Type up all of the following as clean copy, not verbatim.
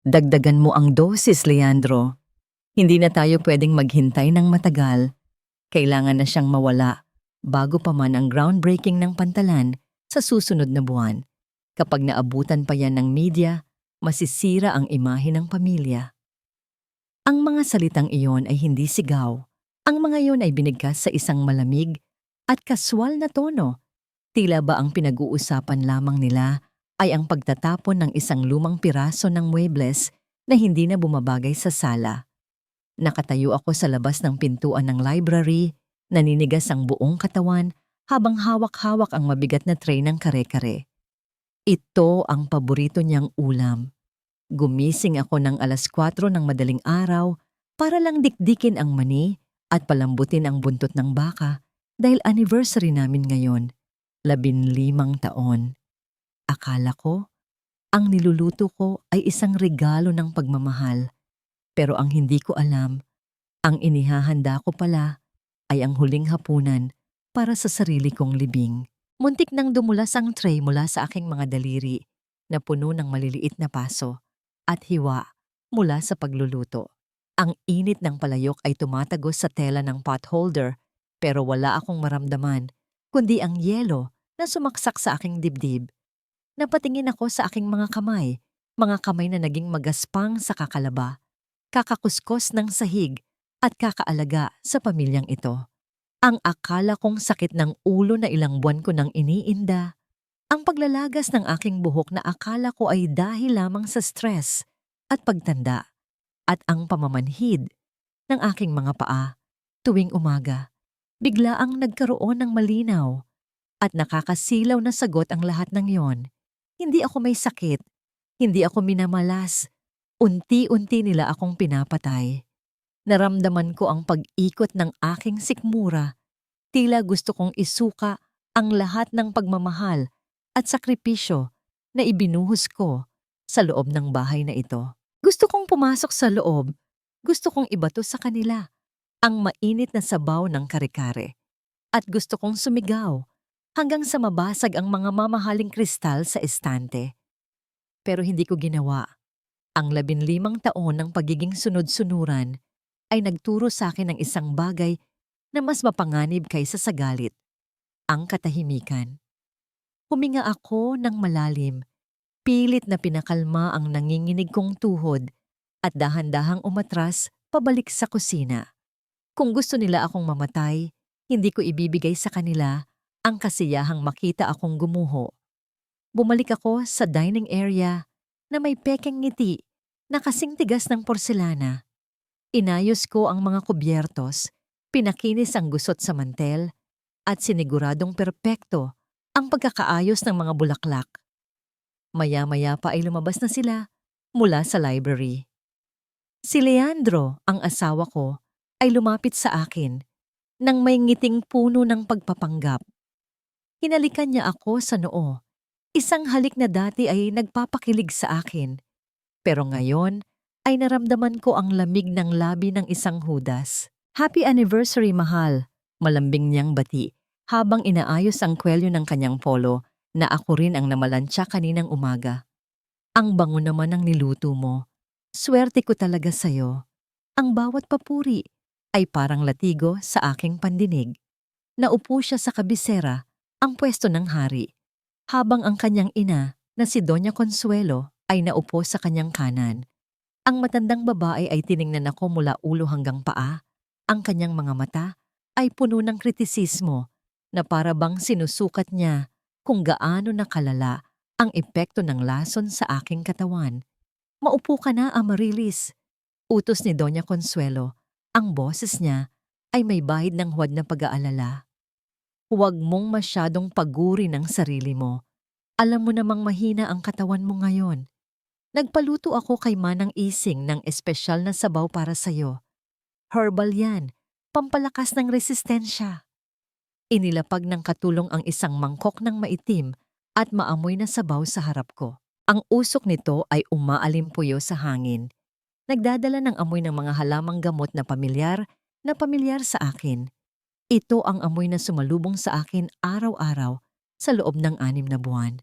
Dagdagan mo ang dosis, Leandro. Hindi na tayo pwedeng maghintay ng matagal. Kailangan na siyang mawala bago pa man ang groundbreaking ng pantalan sa susunod na buwan. Kapag naabutan pa yan ng media, masisira ang imahe ng pamilya. Ang mga salitang iyon ay hindi sigaw. Ang mga iyon ay binigkas sa isang malamig at kaswal na tono. Tila ba ang pinag-uusapan lamang nila ay ang pagtatapon ng isang lumang piraso ng muebles na hindi na bumabagay sa sala. Nakatayo ako sa labas ng pintuan ng library, naninigas ang buong katawan habang hawak-hawak ang mabigat na tray ng kare-kare. Ito ang paborito niyang ulam. Gumising ako ng 4:00 ng madaling araw para lang dikdikin ang mani at palambutin ang buntot ng baka dahil anniversary namin ngayon, 15 taon. Akala ko, ang niluluto ko ay isang regalo ng pagmamahal. Pero ang hindi ko alam, ang inihahanda ko pala ay ang huling hapunan para sa sarili kong libing. Muntik nang dumulas ang tray mula sa aking mga daliri na puno ng maliliit na paso at hiwa mula sa pagluluto. Ang init ng palayok ay tumatagos sa tela ng pot holder pero wala akong maramdaman kundi ang yelo na sumaksak sa aking dibdib. Napatingin ako sa aking mga kamay na naging magaspang sa kakalaba, kakakuskos ng sahig at kakaalaga sa pamilyang ito. Ang akala kong sakit ng ulo na ilang buwan ko nang iniinda, ang paglalagas ng aking buhok na akala ko ay dahil lamang sa stress at pagtanda, at ang pamamanhid ng aking mga paa tuwing umaga. Biglaang nagkaroon ng malinaw at nakakasilaw na sagot ang lahat ng yon. Hindi ako may sakit, hindi ako minamalas. Unti-unti nila akong pinapatay. Naramdaman ko ang pag-ikot ng aking sikmura. Tila gusto kong isuka ang lahat ng pagmamahal at sakripisyo na ibinuhos ko sa loob ng bahay na ito. Gusto kong pumasok sa loob. Gusto kong ibato sa kanila ang mainit na sabaw ng kare-kare. At gusto kong sumigaw hanggang sa mabasag ang mga mamahaling kristal sa estante. Pero hindi ko ginawa. Ang 15 taon ng pagiging sunod-sunuran ay nagturo sa akin ng isang bagay na mas mapanganib kaysa sa galit, ang katahimikan. Huminga ako ng malalim, pilit na pinakalma ang nanginginig kong tuhod at dahan-dahang umatras pabalik sa kusina. Kung gusto nila akong mamatay, hindi ko ibibigay sa kanila ang kasiyahang makita akong gumuho. Bumalik ako sa dining area na may pekeng ngiti na kasing tigas ng porselana. Inayos ko ang mga kubyertos, pinakinis ang gusot sa mantel, at siniguradong perpekto ang pagkakaayos ng mga bulaklak. Maya-maya pa ay lumabas na sila mula sa library. Si Leandro, ang asawa ko, ay lumapit sa akin nang may ngiting puno ng pagpapanggap. Hinalikan niya ako sa noo. Isang halik na dati ay nagpapakilig sa akin. Pero ngayon ay naramdaman ko ang lamig ng labi ng isang hudas. Happy anniversary, mahal, malambing niyang bati habang inaayos ang kwelyo ng kanyang polo na ako rin ang namalansya kaninang umaga. Ang bango naman ng niluto mo. Swerte ko talaga sa'yo. Ang bawat papuri ay parang latigo sa aking pandinig. Naupo siya sa kabisera, ang pwesto ng hari, habang ang kanyang ina na si Doña Consuelo ay naupo sa kanyang kanan. Ang matandang babae ay tiningnan ako mula ulo hanggang paa. Ang kanyang mga mata ay puno ng kritisismo na para bang sinusukat niya kung gaano nakalala ang epekto ng lason sa aking katawan. Maupo ka na, Amarilis. Utos ni Doña Consuelo. Ang boses niya ay may bahid ng huwad na pag-aalala. Huwag mong masyadong paguri ng sarili mo. Alam mo namang mahina ang katawan mo ngayon. Nagpaluto ako kay Manang Ising ng espesyal na sabaw para sa'yo. Herbal yan, pampalakas ng resistensya. Inilapag ng katulong ang isang mangkok ng maitim at maamoy na sabaw sa harap ko. Ang usok nito ay umaalimpuyo sa hangin. Nagdadala ng amoy ng mga halamang gamot na pamilyar sa akin. Ito ang amoy na sumalubong sa akin araw-araw sa loob ng 6 na buwan.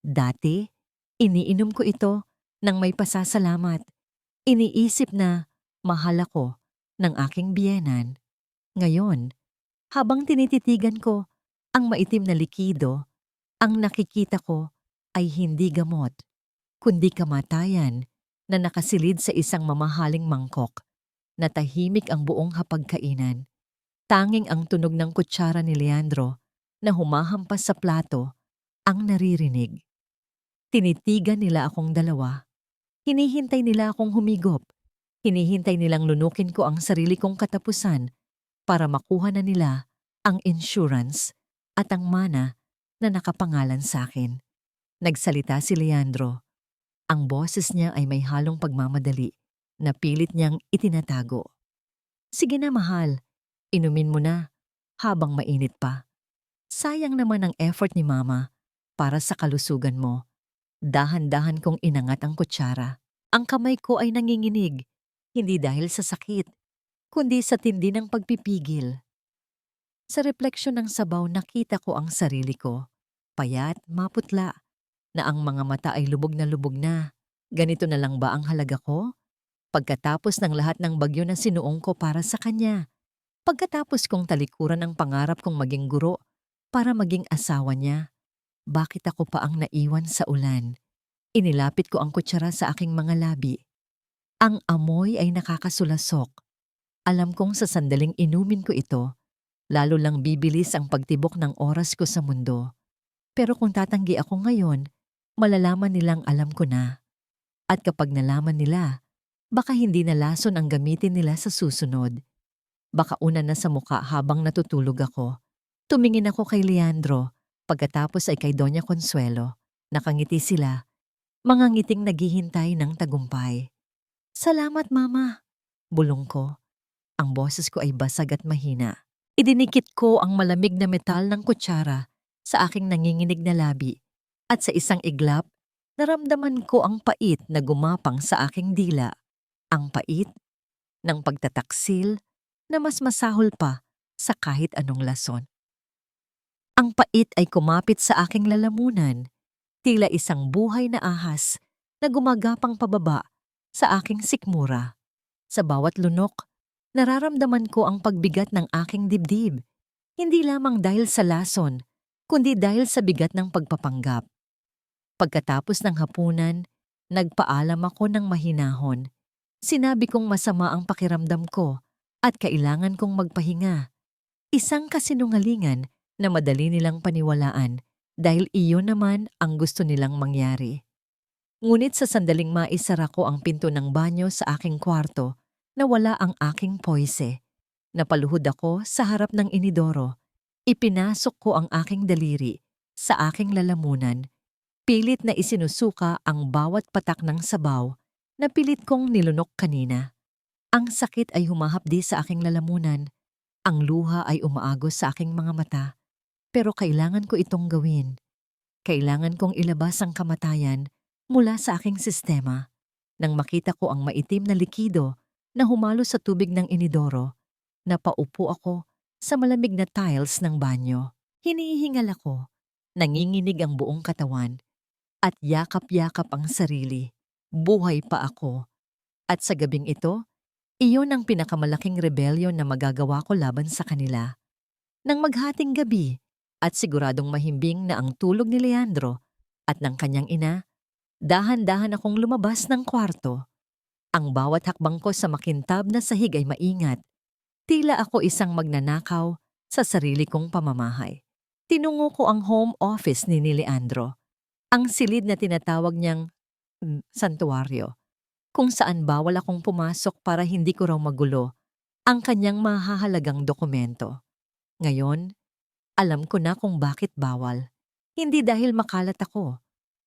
Dati, iniinom ko ito Nang may pasasalamat, iniisip na mahal ako ng aking biyenan. Ngayon, habang tinititigan ko ang maitim na likido, ang nakikita ko ay hindi gamot, kundi kamatayan na nakasilid sa isang mamahaling mangkok na tahimik ang buong hapagkainan. Tanging ang tunog ng kutsara ni Leandro na humahampas sa plato ang naririnig. Tinitigan nila akong dalawa. Hinihintay nila akong humigop. Hinihintay nilang lunukin ko ang sarili kong katapusan para makuha na nila ang insurance at ang mana na nakapangalan sa akin. Nagsalita si Leandro. Ang boses niya ay may halong pagmamadali na pilit niyang itinatago. Sige na mahal, inumin mo na habang mainit pa. Sayang naman ang effort ni Mama para sa kalusugan mo. Dahan-dahan kong inangat ang kutsara. Ang kamay ko ay nanginginig, hindi dahil sa sakit, kundi sa tindi ng pagpipigil. Sa refleksyon ng sabaw nakita ko ang sarili ko. Payat, maputla, na ang mga mata ay lubog na lubog na. Ganito na lang ba ang halaga ko? Pagkatapos ng lahat ng bagyo na sinuong ko para sa kanya. Pagkatapos kong talikuran ang pangarap kong maging guro para maging asawa niya. Bakit ako pa ang naiwan sa ulan? Inilapit ko ang kutsara sa aking mga labi. Ang amoy ay nakakasulasok. Alam kong sa sandaling inumin ko ito, lalo lang bibilis ang pagtibok ng oras ko sa mundo. Pero kung tatanggi ako ngayon, malalaman nilang alam ko na. At kapag nalaman nila, baka hindi na lason ang gamitin nila sa susunod. Baka una na sa muka habang natutulog ako. Tumingin ako kay Leandro, pagkatapos ay kay Doña Consuelo. Nakangiti sila, mga ngiting naghihintay ng tagumpay. Salamat, Mama, bulong ko. Ang boses ko ay basag at mahina. Idinikit ko ang malamig na metal ng kutsara sa aking nanginginig na labi at sa isang iglap, naramdaman ko ang pait na gumapang sa aking dila. Ang pait ng pagtataksil na mas masahol pa sa kahit anong lason. Ang pait ay kumapit sa aking lalamunan, tila isang buhay na ahas na gumagapang pababa sa aking sikmura. Sa bawat lunok, nararamdaman ko ang pagbigat ng aking dibdib, hindi lamang dahil sa lason, kundi dahil sa bigat ng pagpapanggap. Pagkatapos ng hapunan, nagpaalam ako ng mahinahon. Sinabi kong masama ang pakiramdam ko at kailangan kong magpahinga. Isang kasinungalingan na madali nilang paniwalaan dahil iyon naman ang gusto nilang mangyari. Ngunit sa sandaling maisara ko ang pinto ng banyo sa aking kwarto, nawala ang aking poise. Napaluhod ako sa harap ng inidoro. Ipinasok ko ang aking daliri sa aking lalamunan. Pilit na isinusuka ang bawat patak ng sabaw na pilit kong nilunok kanina. Ang sakit ay humahapdi sa aking lalamunan. Ang luha ay umaagos sa aking mga mata. Pero kailangan ko itong gawin. Kailangan kong ilabas ang kamatayan mula sa aking sistema. Nang makita ko ang maitim na likido na humalo sa tubig ng inidoro, napaupo ako sa malamig na tiles ng banyo. Hinihingal ako, nanginginig ang buong katawan, at yakap-yakap ang sarili. Buhay pa ako. At sa gabing ito, iyon ang pinakamalaking rebelyon na magagawa ko laban sa kanila. Nang maghating gabi, at siguradong mahimbing na ang tulog ni Leandro at ng kanyang ina, dahan-dahan akong lumabas ng kwarto. Ang bawat hakbang ko sa makintab na sahig ay maingat. Tila ako isang magnanakaw sa sarili kong pamamahay. Tinungo ko ang home office ni Leandro, ang silid na tinatawag niyang santuaryo, kung saan bawal akong pumasok para hindi ko raw magulo ang kanyang mahahalagang dokumento. Ngayon, alam ko na kung bakit bawal. Hindi dahil makalat ako,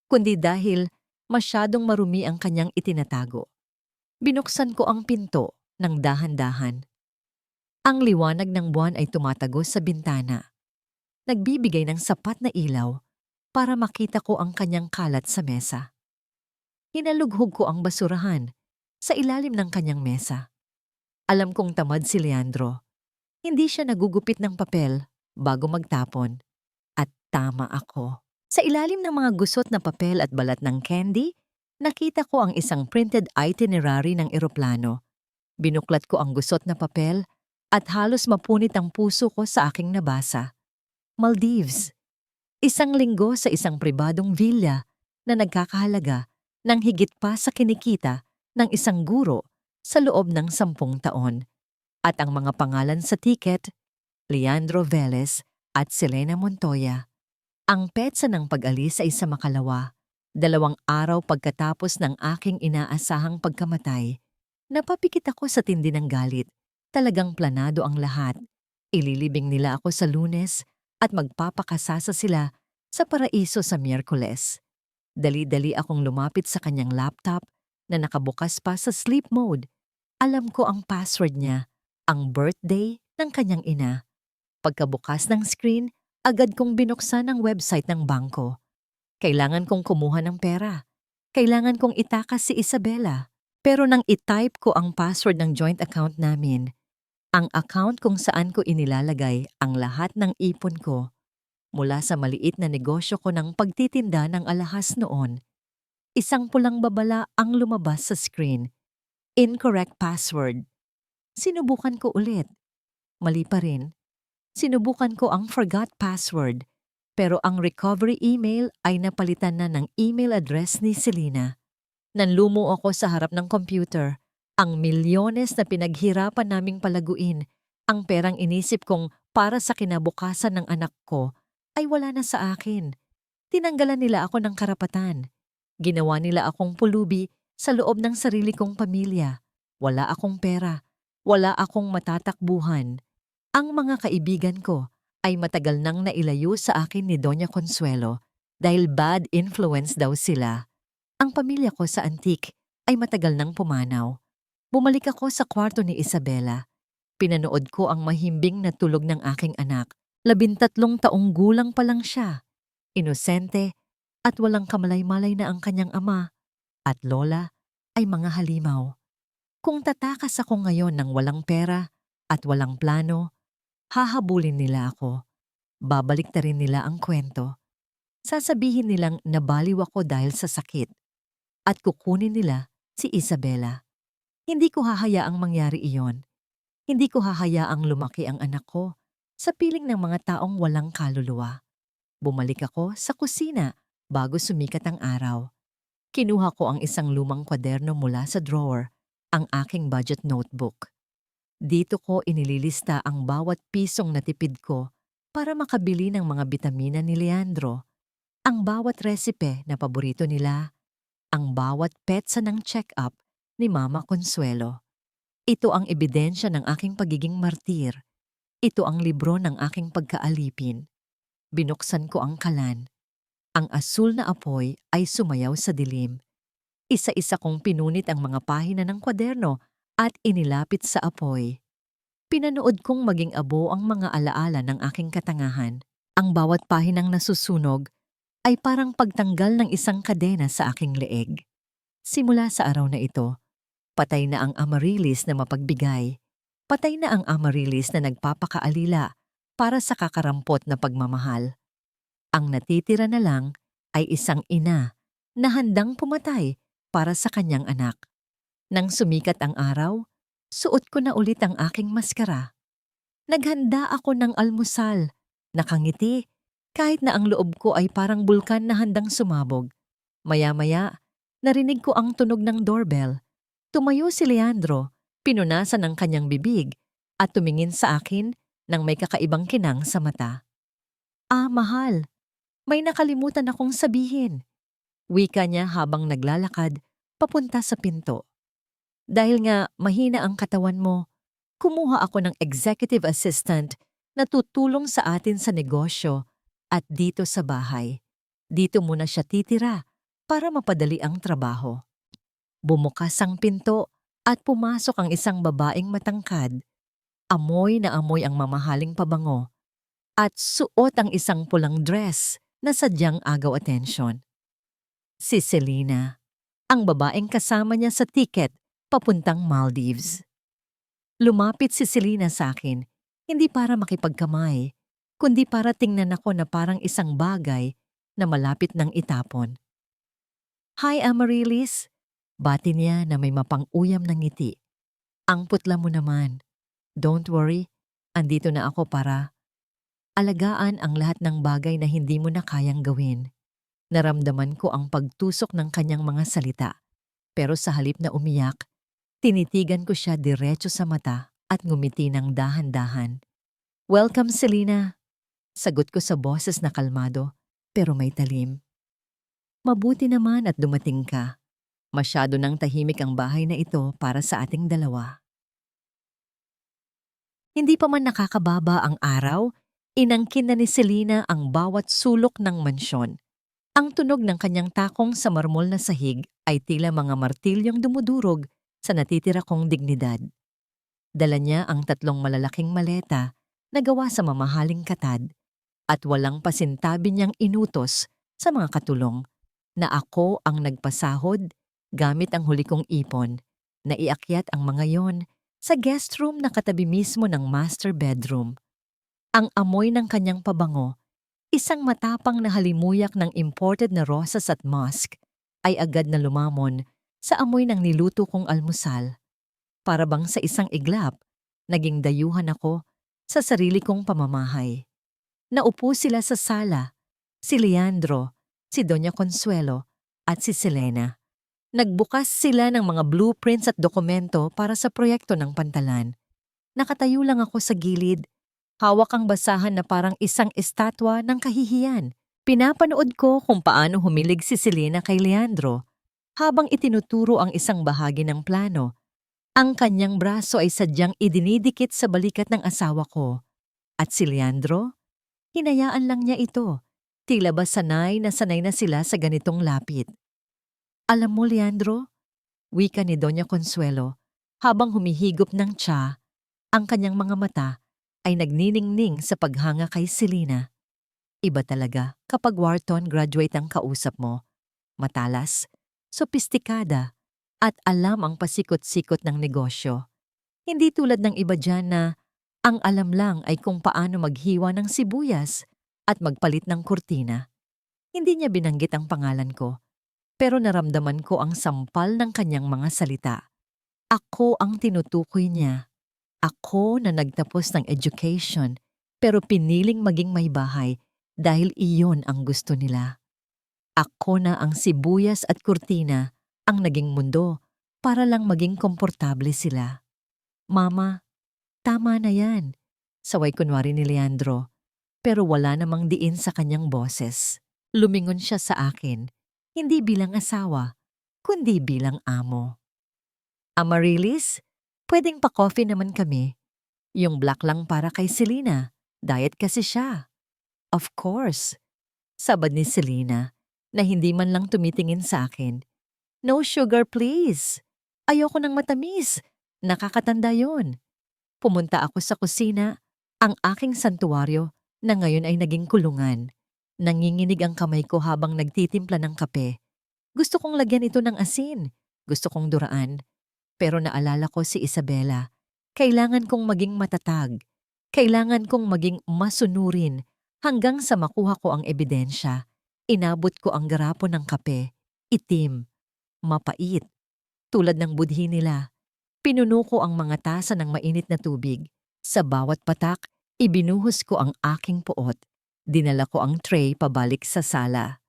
kundi dahil masyadong marumi ang kanyang itinatago. Binuksan ko ang pinto ng dahan-dahan. Ang liwanag ng buwan ay tumatagos sa bintana. Nagbibigay ng sapat na ilaw para makita ko ang kanyang kalat sa mesa. Hinalughog ko ang basurahan sa ilalim ng kanyang mesa. Alam kong tamad si Leandro. Hindi siya nagugupit ng papel bago magtapon. At tama ako. Sa ilalim ng mga gusot na papel at balat ng candy, Nakita ko ang isang printed itinerary ng eroplano. Binuklat ko ang gusot na papel at halos mapunit ang puso ko sa aking nabasa. Maldives. Isang linggo sa isang pribadong villa na nagkakahalaga ng higit pa sa kinikita ng isang guro sa loob ng 10 taon. At ang mga pangalan sa tiket, Leandro Velez at Selena Montoya. Ang petsa ng pag-alis ay sa makalawa, 2 araw pagkatapos ng aking inaasahang pagkamatay. Napapikit ako sa tindi ng galit. Talagang planado ang lahat. Ililibing nila ako sa Lunes at magpapakasasa sila sa paraiso sa Miyerkules. Dali-dali akong lumapit sa kanyang laptop na nakabukas pa sa sleep mode. Alam ko ang password niya, ang birthday ng kanyang ina. Pagkabukas ng screen, agad kong binuksan ang website ng bangko. Kailangan kong kumuha ng pera. Kailangan kong itakas si Isabela. Pero nang itype ko ang password ng joint account namin, ang account kung saan ko inilalagay ang lahat ng ipon ko, mula sa maliit na negosyo ko ng pagtitinda ng alahas noon, isang pulang babala ang lumabas sa screen. Incorrect password. Sinubukan ko ulit. Mali pa rin. Sinubukan ko ang forgot password, pero ang recovery email ay napalitan na ng email address ni Selena. Nanlumo ako sa harap ng computer. Ang milyones na pinaghirapan naming palaguin, ang perang inisip kong para sa kinabukasan ng anak ko, ay wala na sa akin. Tinanggalan nila ako ng karapatan. Ginawa nila akong pulubi sa loob ng sarili kong pamilya. Wala akong pera. Wala akong matatakbuhan. Ang mga kaibigan ko ay matagal nang nailayo sa akin ni Doña Consuelo dahil bad influence daw sila. Ang pamilya ko sa Antique ay matagal nang pumanaw. Bumalik ako sa kwarto ni Isabela. Pinanood ko ang mahimbing na tulog ng aking anak. 13 taong gulang pa lang siya. Inosente at walang kamalay-malay na ang kanyang ama at lola ay mga halimaw. Kung tatakas ako ngayon ng walang pera at walang plano, hahabulin nila ako. Babalik na rin nila ang kwento. Sasabihin nilang nabaliw ako dahil sa sakit. At kukunin nila si Isabela. Hindi ko hahayaang mangyari iyon. Hindi ko hahayaang lumaki ang anak ko sa piling ng mga taong walang kaluluwa. Bumalik ako sa kusina bago sumikat ang araw. Kinuha ko ang isang lumang kwaderno mula sa drawer, ang aking budget notebook. Dito ko inililista ang bawat pisong natipid ko para makabili ng mga bitamina ni Leandro, ang bawat resipe na paborito nila, ang bawat petsa ng check-up ni Mama Consuelo. Ito ang ebidensya ng aking pagiging martir. Ito ang libro ng aking pagkaalipin. Binuksan ko ang kalan. Ang asul na apoy ay sumayaw sa dilim. Isa-isa kong pinunit ang mga pahina ng kwaderno at inilapit sa apoy. Pinanood kong maging abo ang mga alaala ng aking katangahan. Ang bawat pahinang nasusunog ay parang pagtanggal ng isang kadena sa aking leeg. Simula sa araw na ito, patay na ang Amarilis na mapagbigay. Patay na ang Amarilis na nagpapakaalila para sa kakarampot na pagmamahal. Ang natitira na lang ay isang ina na handang pumatay para sa kanyang anak. Nang sumikat ang araw, suot ko na ulit ang aking maskara. Naghanda ako ng almusal, nakangiti, kahit na ang loob ko ay parang bulkan na handang sumabog. Maya-maya, narinig ko ang tunog ng doorbell. Tumayo si Leandro, pinunasan ang kanyang bibig, at tumingin sa akin nang may kakaibang kinang sa mata. "Ah, mahal, may nakalimutan akong sabihin," wika niya habang naglalakad papunta sa pinto. "Dahil nga mahina ang katawan mo, kumuha ako ng executive assistant na tutulong sa atin sa negosyo at dito sa bahay. Dito muna siya titira para mapadali ang trabaho." Bumukas ang pinto at pumasok ang isang babaeng matangkad. Amoy na amoy ang mamahaling pabango at suot ang isang pulang dress na sadyang agaw atensyon. Si Selena, ang babaeng kasama niya sa tiket papuntang Maldives. Lumapit si Selena sa akin, hindi para makipagkamay, kundi para tingnan ako na parang isang bagay na malapit ng itapon. Hi, Amaryllis. Bati niya na may mapang-uyam na ngiti. Ang putla mo naman. Don't worry, andito na ako para alagaan ang lahat ng bagay na hindi mo na kayang gawin. Naramdaman ko ang pagtusok ng kanyang mga salita. Pero sa halip na umiyak, tinitigan ko siya diretso sa mata at ngumiti ng dahan-dahan. Welcome, Selena. Sagot ko sa boses na kalmado, pero may talim. Mabuti naman at dumating ka. Masyado nang tahimik ang bahay na ito para sa ating dalawa. Hindi pa man nakakababa ang araw, inangkin na ni Selena ang bawat sulok ng mansyon. Ang tunog ng kanyang takong sa marmol na sahig ay tila mga martilyong dumudurog sa natitira kong dignidad. Dala niya ang 3 malalaking maleta na gawa sa mamahaling katad at walang pasintabi niyang inutos sa mga katulong na ako ang nagpasahod gamit ang huli kong ipon na iakyat ang mga yon sa guest room na katabi mismo ng master bedroom. Ang amoy ng kanyang pabango, isang matapang na halimuyak ng imported na rosas at musk, ay agad na lumamon sa amoy ng niluto kong almusal. Para bang sa isang iglap, naging dayuhan ako sa sarili kong pamamahay. Naupo sila sa sala, si Leandro, si Doña Consuelo, at si Selena. Nagbukas sila ng mga blueprints at dokumento para sa proyekto ng pantalan. Nakatayo lang ako sa gilid, hawak ang basahan na parang isang estatwa ng kahihiyan. Pinapanood ko kung paano humilig si Selena kay Leandro habang itinuturo ang isang bahagi ng plano. Ang kanyang braso ay sadyang idinidikit sa balikat ng asawa ko. At si Leandro? Hinayaan lang niya ito. Tila ba sanay na sila sa ganitong lapit. Alam mo, Leandro, wika ni Doña Consuelo, habang humihigop ng tsa, ang kanyang mga mata ay nagniningning sa paghanga kay Selena. Iba talaga kapag Wharton graduate ang kausap mo. Matalas, sopistikada, at alam ang pasikot-sikot ng negosyo. Hindi tulad ng iba dyan na ang alam lang ay kung paano maghiwa ng sibuyas at magpalit ng kurtina. Hindi niya binanggit ang pangalan ko, pero naramdaman ko ang sampal ng kanyang mga salita. Ako ang tinutukoy niya. Ako na nagtapos ng education, pero piniling maging may bahay dahil iyon ang gusto nila. Ako na ang sibuyas at kurtina ang naging mundo para lang maging komportable sila. Mama, tama na yan, saway kunwari ni Leandro, pero wala namang diin sa kanyang boses. Lumingon siya sa akin, hindi bilang asawa, kundi bilang amo. Amaryllis, pwedeng pa-coffee naman kami. Yung black lang para kay Selena, diet kasi siya. Of course, sabad ni Selena na hindi man lang tumitingin sa akin. No sugar please. Ayoko ng matamis. Nakakatanda yon. Pumunta ako sa kusina, ang aking santuwaryo na ngayon ay naging kulungan. Nanginginig ang kamay ko habang nagtitimpla ng kape. Gusto kong lagyan ito ng asin. Gusto kong duraan. Pero naalala ko si Isabela. Kailangan kong maging matatag. Kailangan kong maging masunurin hanggang sa makuha ko ang ebidensya. Inabot ko ang garapon ng kape. Itim. Mapait. Tulad ng budhi nila. Pinuno ko ang mga tasa ng mainit na tubig. Sa bawat patak, ibinuhos ko ang aking puot. Dinala ko ang tray pabalik sa sala.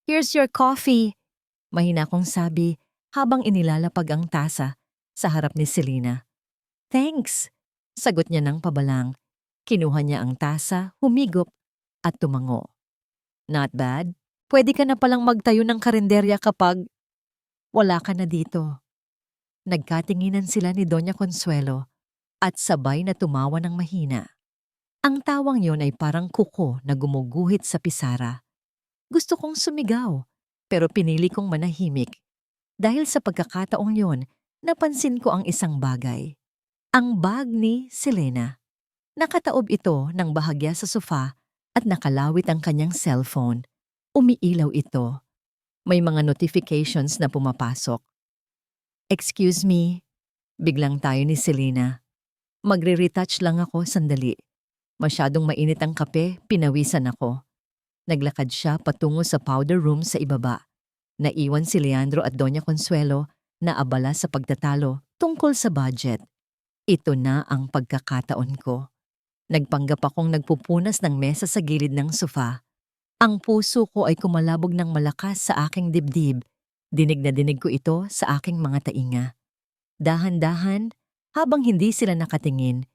Here's your coffee, mahina kong sabi habang inilalapag ang tasa sa harap ni Selena. Thanks, sagot niya ng pabalang. Kinuha niya ang tasa, humigop, at tumango. Not bad. Pwede ka na palang magtayo ng karinderya kapag wala ka na dito. Nagkatinginan sila ni Doña Consuelo at sabay na tumawa ng mahina. Ang tawang yon ay parang kuko na gumuguhit sa pisara. Gusto kong sumigaw, pero pinili kong manahimik. Dahil sa pagkakataong yon, napansin ko ang isang bagay. Ang bag ni Selena. Nakataob ito ng bahagya sa sofa at nakalawit ang kanyang cellphone. Umiilaw ito. May mga notifications na pumapasok. Excuse me, biglang tayo ni Selena. Magre-retouch lang ako sandali. Masyadong mainit ang kape, pinawisan ako. Naglakad siya patungo sa powder room sa ibaba. Naiwan si Leandro at Doña Consuelo na abala sa pagtatalo tungkol sa budget. Ito na ang pagkakataon ko. Nagpanggap akong nagpupunas ng mesa sa gilid ng sofa. Ang puso ko ay kumalabog ng malakas sa aking dibdib. Dinig na dinig ko ito sa aking mga tainga. Dahan-dahan, habang hindi sila nakatingin,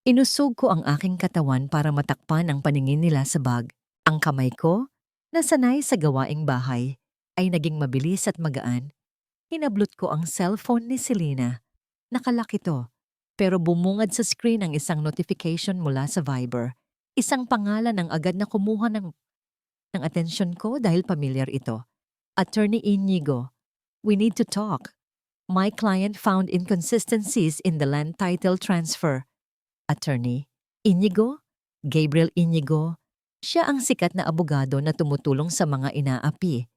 inusog ko ang aking katawan para matakpan ang paningin nila sa bag. Ang kamay ko, na sanay sa gawaing bahay, ay naging mabilis at magaan. Hinablot ko ang cellphone ni Selena. Nakalak ito, pero bumungad sa screen ang isang notification mula sa Viber. Isang pangalan ang agad na kumuha ng atensyon ko dahil pamilyar ito. Attorney Inigo, we need to talk. My client found inconsistencies in the land title transfer. Attorney Inigo? Gabriel Inigo? Siya ang sikat na abogado na tumutulong sa mga inaapi.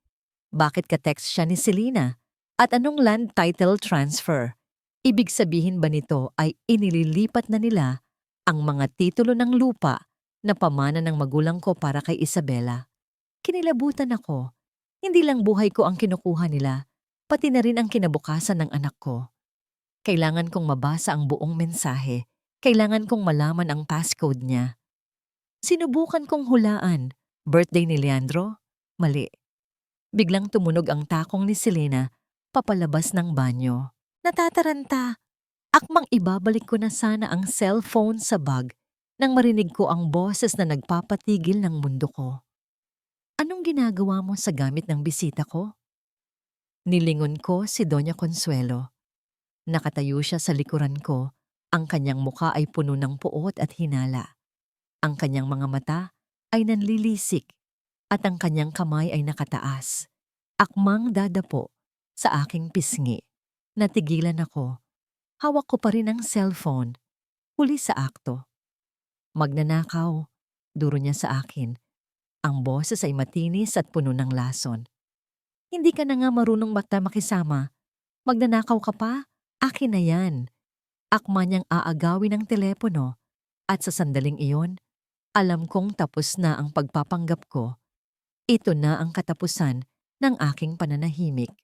Bakit ka-text siya ni Selena? At anong land title transfer? Ibig sabihin ba nito ay inililipat na nila ang mga titulo ng lupa na pamana ng magulang ko para kay Isabela? Kinilabutan ako. Hindi lang buhay ko ang kinukuha nila, pati na rin ang kinabukasan ng anak ko. Kailangan kong mabasa ang buong mensahe. Kailangan kong malaman ang passcode niya. Sinubukan kong hulaan. Birthday ni Leandro? Mali. Biglang tumunog ang takong ni Selena papalabas ng banyo. Natataranta. Akmang ibabalik ko na sana ang cellphone sa bag nang marinig ko ang boses na nagpapatigil ng mundo ko. Anong ginagawa mo sa gamit ng bisita ko? Nilingon ko si Doña Consuelo. Nakatayo siya sa likuran ko. Ang kanyang muka ay puno ng puot at hinala. Ang kanyang mga mata ay nanlilisik at ang kanyang kamay ay nakataas. Akmang dadapo sa aking pisngi. Natigilan ako. Hawak ko pa rin ang cellphone. Huli sa akto. Magnanakaw, duro niya sa akin. Ang boses ay matinis at puno ng lason. Hindi ka na nga marunong makisama. Magnanakaw ka pa? Akin na yan. Akma niyang aagawin ang telepono at sa sandaling iyon, alam kong tapos na ang pagpapanggap ko. Ito na ang katapusan ng aking pananahimik.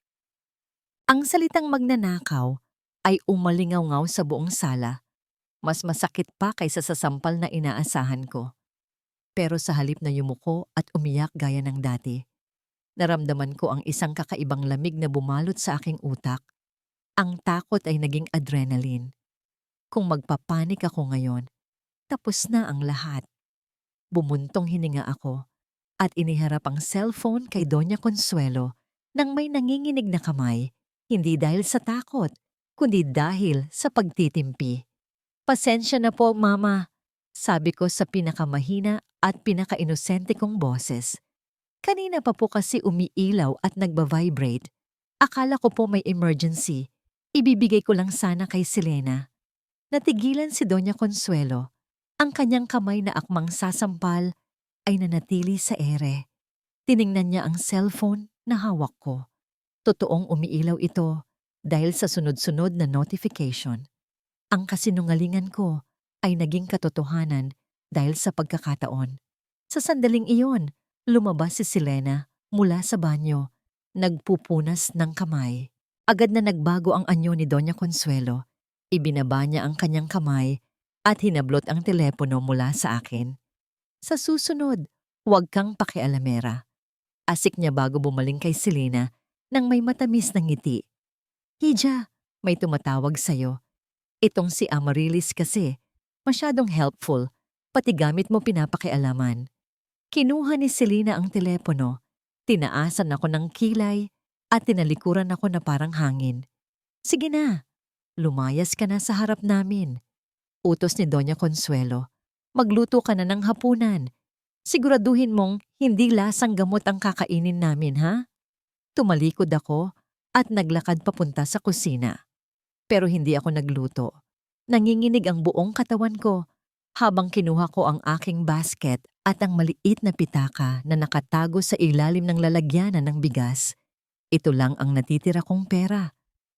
Ang salitang magnanakaw ay umalingaw-ngaw sa buong sala. Mas masakit pa kaysa sa sampal na inaasahan ko. Pero sa halip na yumuko at umiyak gaya ng dati, naramdaman ko ang isang kakaibang lamig na bumalot sa aking utak. Ang takot ay naging adrenaline. Kung magpapanik ako ngayon, tapos na ang lahat. Bumuntong hininga ako at iniharap ang cellphone kay Doña Consuelo nang may nanginginig na kamay, hindi dahil sa takot, kundi dahil sa pagtitimpi. Pasensya na po, Mama, sabi ko sa pinakamahina at pinakainosente kong boses. Kanina pa po kasi umiilaw at nagba-vibrate. Akala ko po may emergency. Ibibigay ko lang sana kay Selena. Natigilan si Doña Consuelo. Ang kanyang kamay na akmang sasampal ay nanatili sa ere. Tiningnan niya ang cellphone na hawak ko. Totoong umiilaw ito dahil sa sunod-sunod na notification. Ang kasinungalingan ko ay naging katotohanan dahil sa pagkakataon. Sa sandaling iyon, lumabas si Selena mula sa banyo, nagpupunas ng kamay. Agad na nagbago ang anyo ni Doña Consuelo. Ibinaba niya ang kanyang kamay at hinablot ang telepono mula sa akin. Sa susunod, huwag kang pakialamera. Asik niya bago bumaling kay Selena nang may matamis na ngiti. Hija, may tumatawag sa'yo. Itong si Amarilis kasi, masyadong helpful, pati gamit mo pinapakialaman. Kinuha ni Selena ang telepono, tinaasan ako ng kilay at tinalikuran ako na parang hangin. Sige na, lumayas ka na sa harap namin. Utos ni Doña Consuelo, magluto ka na ng hapunan. Siguraduhin mong hindi lasang gamot ang kakainin namin, ha? Tumalikod ako at naglakad papunta sa kusina. Pero hindi ako nagluto. Nanginginig ang buong katawan ko habang kinuha ko ang aking basket at ang maliit na pitaka na nakatago sa ilalim ng lalagyanan ng bigas. Ito lang ang natitira kong pera.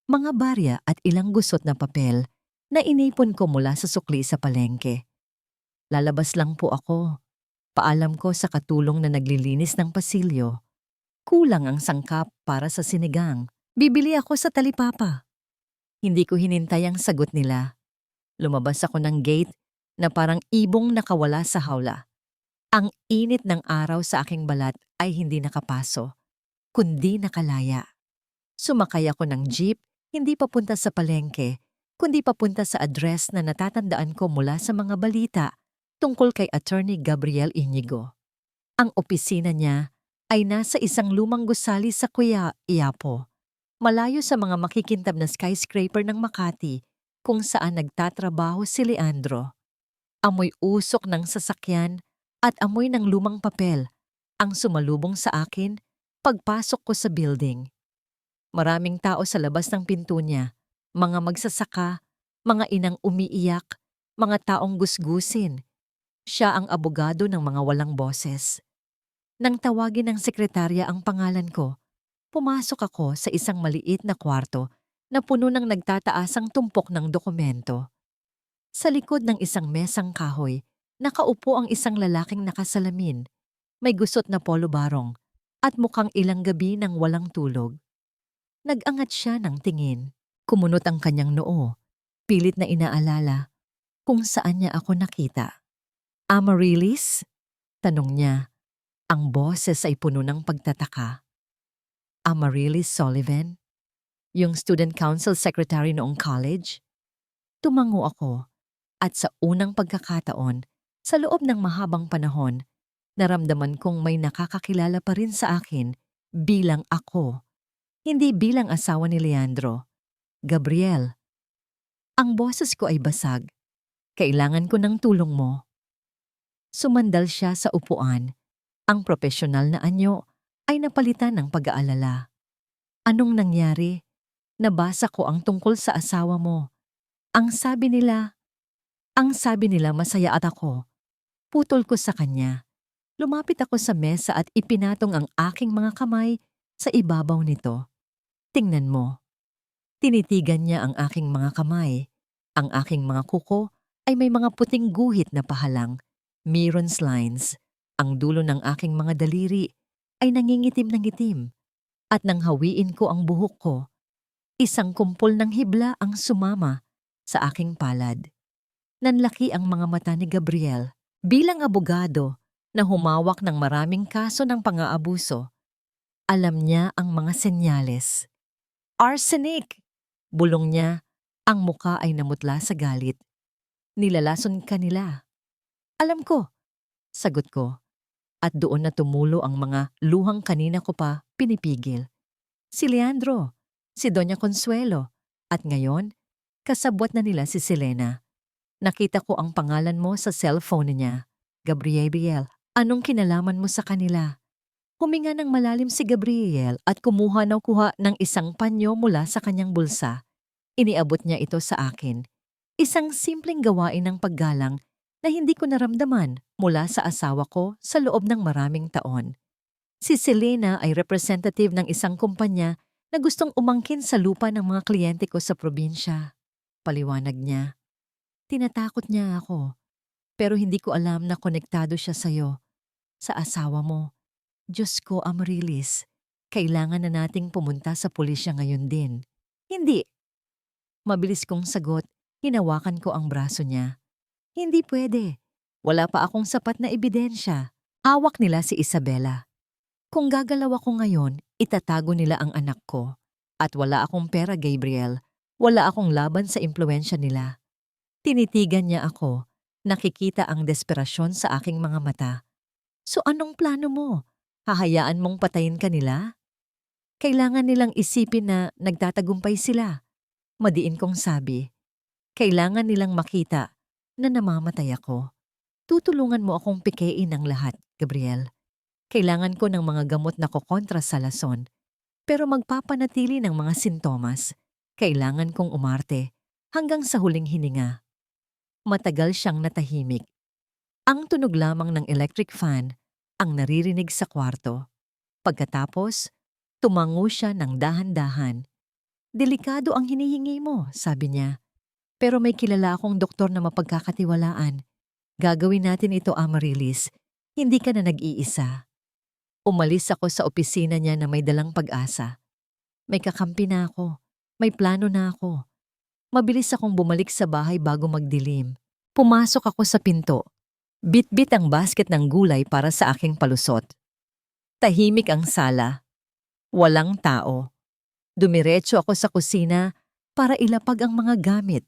Mga barya at ilang gusot na papel na inipon ko mula sa sukli sa palengke. Lalabas lang po ako. Paalam ko sa katulong na naglilinis ng pasilyo. Kulang ang sangkap para sa sinigang. Bibili ako sa talipapa. Hindi ko hinintay ang sagot nila. Lumabas ako ng gate na parang ibong nakawala sa hawla. Ang init ng araw sa aking balat ay hindi nakapaso, kundi nakalaya. Sumakay ako ng jeep, hindi papunta sa palengke, kundi papunta sa address na natatandaan ko mula sa mga balita tungkol kay Attorney Gabriel Inigo. Ang opisina niya ay nasa isang lumang gusali sa Quiapo, malayo sa mga makikintab na skyscraper ng Makati kung saan nagtatrabaho si Leandro. Amoy usok ng sasakyan at amoy ng lumang papel ang sumalubong sa akin pagpasok ko sa building. Maraming tao sa labas ng pinto niya, mga magsasaka, mga inang umiiyak, mga taong gusgusin. Siya ang abogado ng mga walang boses. Nang tawagin ng sekretarya ang pangalan ko, pumasok ako sa isang maliit na kwarto na puno ng nagtataasang tumpok ng dokumento. Sa likod ng isang mesang kahoy, nakaupo ang isang lalaking nakasalamin, may gusot na polo barong, at mukhang ilang gabi nang walang tulog. Nag-angat siya ng tingin. Kumunot ang kanyang noo. Pilit na inaalala kung saan niya ako nakita. Amaryllis? Tanong niya. Ang boses ay puno ng pagtataka. Amaryllis Sullivan? Yung student council secretary noong college? Tumango ako at sa unang pagkakataon, sa loob ng mahabang panahon, naramdaman kong may nakakakilala pa rin sa akin bilang ako. Hindi bilang asawa ni Leandro. Gabriel. Ang boses ko ay basag. Kailangan ko ng tulong mo. Sumandal siya sa upuan. Ang profesional na anyo ay napalitan ng pag-aalala. Anong nangyari? Nabasa ko ang tungkol sa asawa mo. Ang sabi nila masaya at ako. Putol ko sa kanya. Lumapit ako sa mesa at ipinatong ang aking mga kamay sa ibabaw nito. Tingnan mo. Tinitigan niya ang aking mga kamay. Ang aking mga kuko ay may mga puting guhit na pahalang, Miron's lines. Ang dulo ng aking mga daliri ay nangingitim ng itim. At nang hawiin ko ang buhok ko, isang kumpol ng hibla ang sumama sa aking palad. Nanlaki ang mga mata ni Gabriel bilang abogado na humawak ng maraming kaso ng pang-aabuso. Alam niya ang mga senyales. Arsenic! Bulong niya, ang muka ay namutla sa galit. Nilalason ka nila. Alam ko, sagot ko. At doon na tumulo ang mga luhang kanina ko pa pinipigil. Si Leandro, si Doña Consuelo, at ngayon, kasabwat na nila si Selena. Nakita ko ang pangalan mo sa cellphone niya. Gabriel, anong kinalaman mo sa kanila? Huminga ng malalim si Gabriel at kumuha ng isang panyo mula sa kanyang bulsa. Iniabot niya ito sa akin. Isang simpleng gawain ng paggalang na hindi ko naramdaman mula sa asawa ko sa loob ng maraming taon. Si Selena ay representative ng isang kumpanya na gustong umangkin sa lupa ng mga kliyente ko sa probinsya. Paliwanag niya. Tinatakot niya ako, pero hindi ko alam na konektado siya sa'yo, sa asawa mo. Diyos ko, Amaryllis, kailangan na nating pumunta sa pulisya ngayon din. Hindi. Mabilis kong sagot, hinawakan ko ang braso niya. Hindi pwede. Wala pa akong sapat na ebidensya. Hawak nila si Isabela. Kung gagalaw ako ngayon, itatago nila ang anak ko. At wala akong pera, Gabriel. Wala akong laban sa impluensya nila. Tinitigan niya ako. Nakikita ang desperasyon sa aking mga mata. So anong plano mo? Hahayaan mong patayin ka nila? Kailangan nilang isipin na nagtatagumpay sila. Madiin kong sabi. Kailangan nilang makita na namamatay ako. Tutulungan mo akong pikein ang lahat, Gabriel. Kailangan ko ng mga gamot na kokontra sa lason. Pero magpapanatili ng mga sintomas. Kailangan kong umarte hanggang sa huling hininga. Matagal siyang natahimik. Ang tunog lamang ng electric fan ang naririnig sa kwarto. Pagkatapos, tumango siya ng dahan-dahan. Delikado ang hinihingi mo, sabi niya. Pero may kilala akong doktor na mapagkakatiwalaan. Gagawin natin ito, Amaryllis. Hindi ka na nag-iisa. Umalis ako sa opisina niya na may dalang pag-asa. May kakampi na ako. May plano na ako. Mabilis akong bumalik sa bahay bago magdilim. Pumasok ako sa pinto. Bit-bit ang basket ng gulay para sa aking palusot. Tahimik ang sala. Walang tao. Dumiretso ako sa kusina para ilapag ang mga gamit.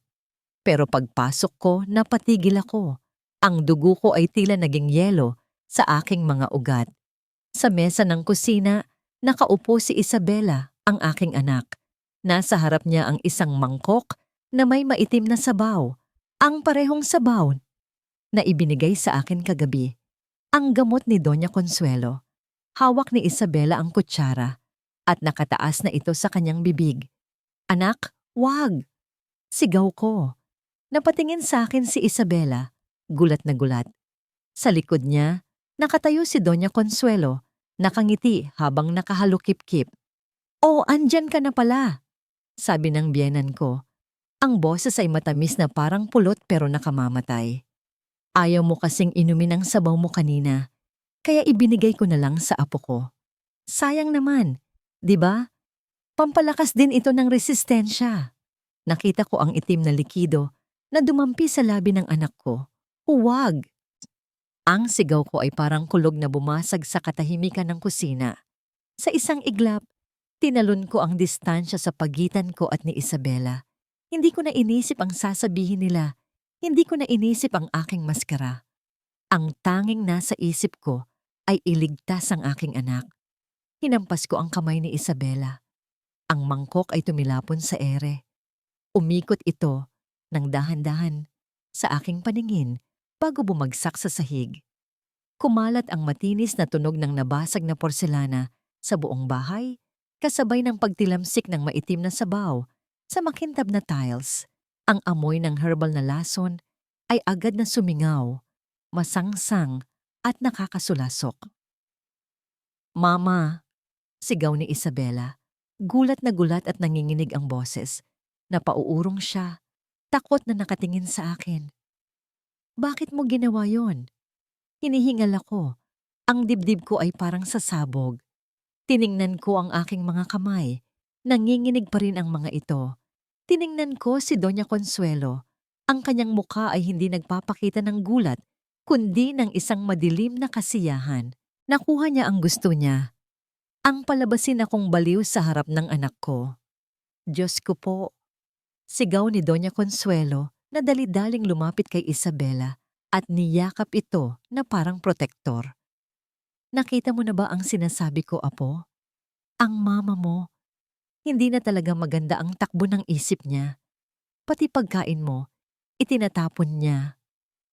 Pero pagpasok ko, napatigil ako. Ang dugo ko ay tila naging yelo sa aking mga ugat. Sa mesa ng kusina, nakaupo si Isabela, ang aking anak. Nasa harap niya ang isang mangkok na may maitim na sabaw. Ang parehong sabaw na ibinigay sa akin kagabi. Ang gamot ni Doña Consuelo. Hawak ni Isabela ang kutsara at nakataas na ito sa kanyang bibig. Anak, wag! Sigaw ko. Napatingin sa akin si Isabela, gulat na gulat. Sa likod niya, nakatayo si Doña Consuelo, nakangiti habang nakahalukip-kip. Oh, andyan ka na pala, sabi ng biyenan ko. Ang boses ay matamis na parang pulot pero nakamamatay. Ayaw mo kasing inumin ang sabaw mo kanina, kaya ibinigay ko na lang sa apo ko. Sayang naman, di ba? Pampalakas din ito ng resistensya. Nakita ko ang itim na likido na dumampi sa labi ng anak ko. Huwag! Ang sigaw ko ay parang kulog na bumasag sa katahimikan ng kusina. Sa isang iglap, tinalon ko ang distansya sa pagitan ko at ni Isabela. Hindi ko na inisip ang sasabihin nila. Hindi ko na inisip ang aking maskara. Ang tanging nasa isip ko ay iligtas ang aking anak. Hinampas ko ang kamay ni Isabela. Ang mangkok ay tumilapon sa ere. Umikot ito ng dahan-dahan sa aking paningin bago bumagsak sa sahig. Kumalat ang matinis na tunog ng nabasag na porselana sa buong bahay, kasabay ng pagtilamsik ng maitim na sabaw sa makintab na tiles. Ang amoy ng herbal na lason ay agad na sumingaw, masangsang at nakakasulasok. Mama, sigaw ni Isabela. Gulat na gulat at nanginginig ang boses. Napauurong siya, takot na nakatingin sa akin. Bakit mo ginawa yon? Hinihingal ako. Ang dibdib ko ay parang sasabog. Tiningnan ko ang aking mga kamay. Nanginginig pa rin ang mga ito. Tiningnan ko si Doña Consuelo. Ang kanyang mukha ay hindi nagpapakita ng gulat, kundi ng isang madilim na kasiyahan. Nakuha niya ang gusto niya. Ang palabasin akong baliw sa harap ng anak ko. Diyos ko po. Sigaw ni Doña Consuelo na dali-daling lumapit kay Isabela at niyakap ito na parang protektor. Nakita mo na ba ang sinasabi ko, apo? Ang mama mo. Hindi na talaga maganda ang takbo ng isip niya. Pati pagkain mo, itinatapon niya.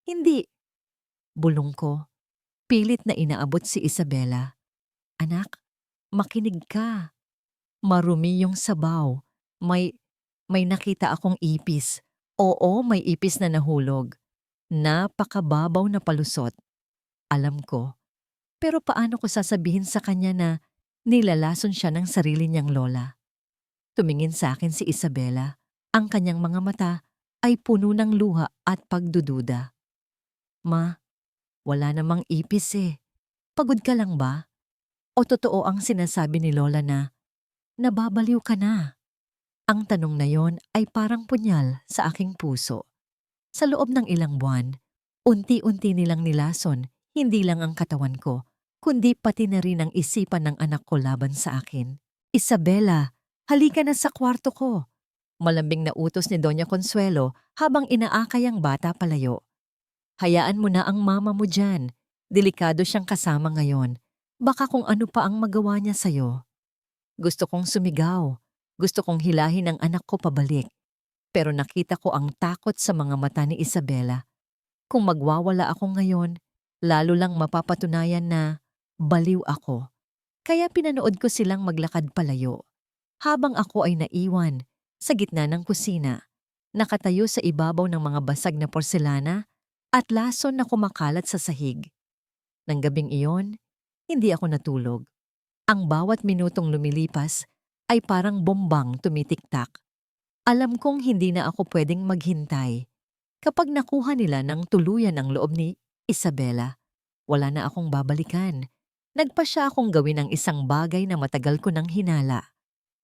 Hindi. Bulong ko. Pilit na inaabot si Isabela. Anak, makinig ka. Marumi yung sabaw. May nakita akong ipis. Oo, may ipis na nahulog. Napakababaw na palusot. Alam ko. Pero paano ko sasabihin sa kanya na nilalason siya ng sarili niyang lola? Tumingin sa akin si Isabela. Ang kanyang mga mata ay puno ng luha at pagdududa. Ma, wala namang ipis eh. Pagod ka lang ba? O totoo ang sinasabi ni Lola na nababaliw ka na? Ang tanong na yon ay parang punyal sa aking puso. Sa loob ng ilang buwan, unti-unti nilang nilason hindi lang ang katawan ko, kundi pati na rin ang isipan ng anak ko laban sa akin. Isabela, halika na sa kwarto ko. Malambing na utos ni Doña Consuelo habang inaakay ang bata palayo. Hayaan mo na ang mama mo dyan. Delikado siyang kasama ngayon. Baka kung ano pa ang magawa niya sa'yo. Gusto kong sumigaw. Gusto kong hilahin ang anak ko pabalik. Pero nakita ko ang takot sa mga mata ni Isabela. Kung magwawala ako ngayon, lalo lang mapapatunayan na baliw ako. Kaya pinanood ko silang maglakad palayo. Habang ako ay naiwan sa gitna ng kusina, nakatayo sa ibabaw ng mga basag na porselana at lason na kumakalat sa sahig. Nang gabing iyon, hindi ako natulog. Ang bawat minutong lumilipas ay parang bombang tumitiktak. Alam kong hindi na ako pwedeng maghintay. Kapag nakuha nila ng tuluyan ang loob ni Isabela, wala na akong babalikan. Nagpa siya akong gawin ang isang bagay na matagal ko nang hinala.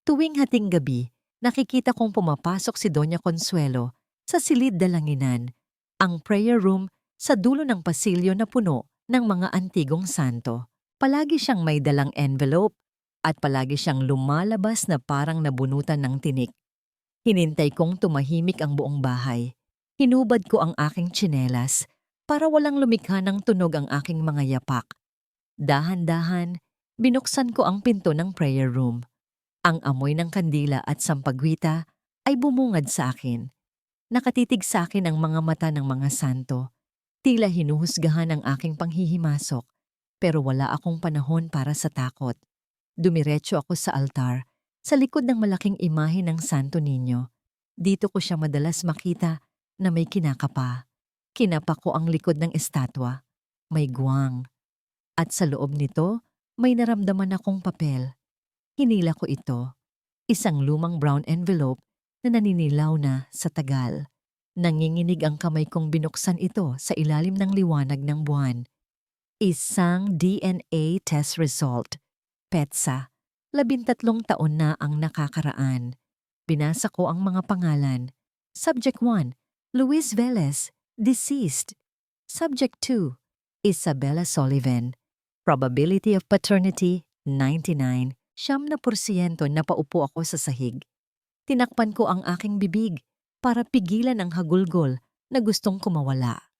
Tuwing hating gabi, nakikita kong pumapasok si Doña Consuelo sa silid dalanginan, ang prayer room sa dulo ng pasilyo na puno ng mga antigong santo. Palagi siyang may dalang envelope at palagi siyang lumalabas na parang nabunutan ng tinik. Hinintay kong tumahimik ang buong bahay. Hinubad ko ang aking tsinelas para walang lumikha ng tunog ang aking mga yapak. Dahan-dahan, binuksan ko ang pinto ng prayer room. Ang amoy ng kandila at sampagwita ay bumungad sa akin. Nakatitig sa akin ang mga mata ng mga santo. Tila hinuhusgahan ang aking panghihimasok, pero wala akong panahon para sa takot. Dumiretso ako sa altar, sa likod ng malaking imahe ng Santo Niño. Dito ko siya madalas makita na may kinakapa. Kinapa ko ang likod ng estatwa. May guwang. At sa loob nito, may naramdaman akong papel. Hinila ko ito. Isang lumang brown envelope na naninilaw na sa tagal. Nanginginig ang kamay kong binuksan ito sa ilalim ng liwanag ng buwan. Isang DNA test result. PETSA. 13 taon na ang nakakaraan. Binasa ko ang mga pangalan. Subject 1, Luis Velez, deceased. Subject 2, Isabella Sullivan. Probability of paternity, 99. 90% na paupo ako sa sahig. Tinakpan ko ang aking bibig para pigilan ang hagulgol na gustong kumawala.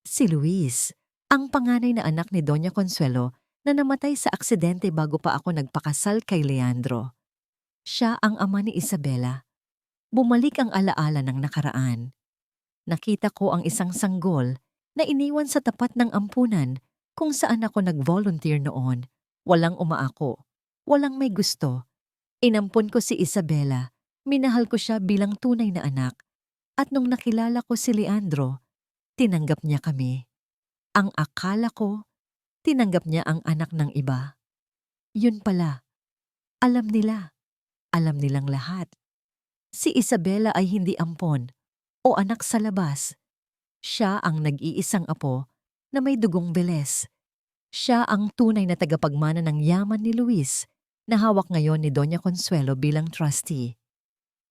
Si Luis, ang panganay na anak ni Doña Consuelo na namatay sa aksidente bago pa ako nagpakasal kay Leandro. Siya ang ama ni Isabela. Bumalik ang alaala ng nakaraan. Nakita ko ang isang sanggol na iniwan sa tapat ng ampunan kung saan ako nag-volunteer noon. Walang umaako, walang may gusto. Inampun ko si Isabela, minahal ko siya bilang tunay na anak. At nung nakilala ko si Leandro, tinanggap niya kami. Ang akala ko, tinanggap niya ang anak ng iba. Yun pala, alam nila. Alam nilang lahat. Si Isabela ay hindi ampon o anak sa labas. Siya ang nag-iisang apo na may dugong beles. Siya ang tunay na tagapagmana ng yaman ni Luis na hawak ngayon ni Doña Consuelo bilang trustee.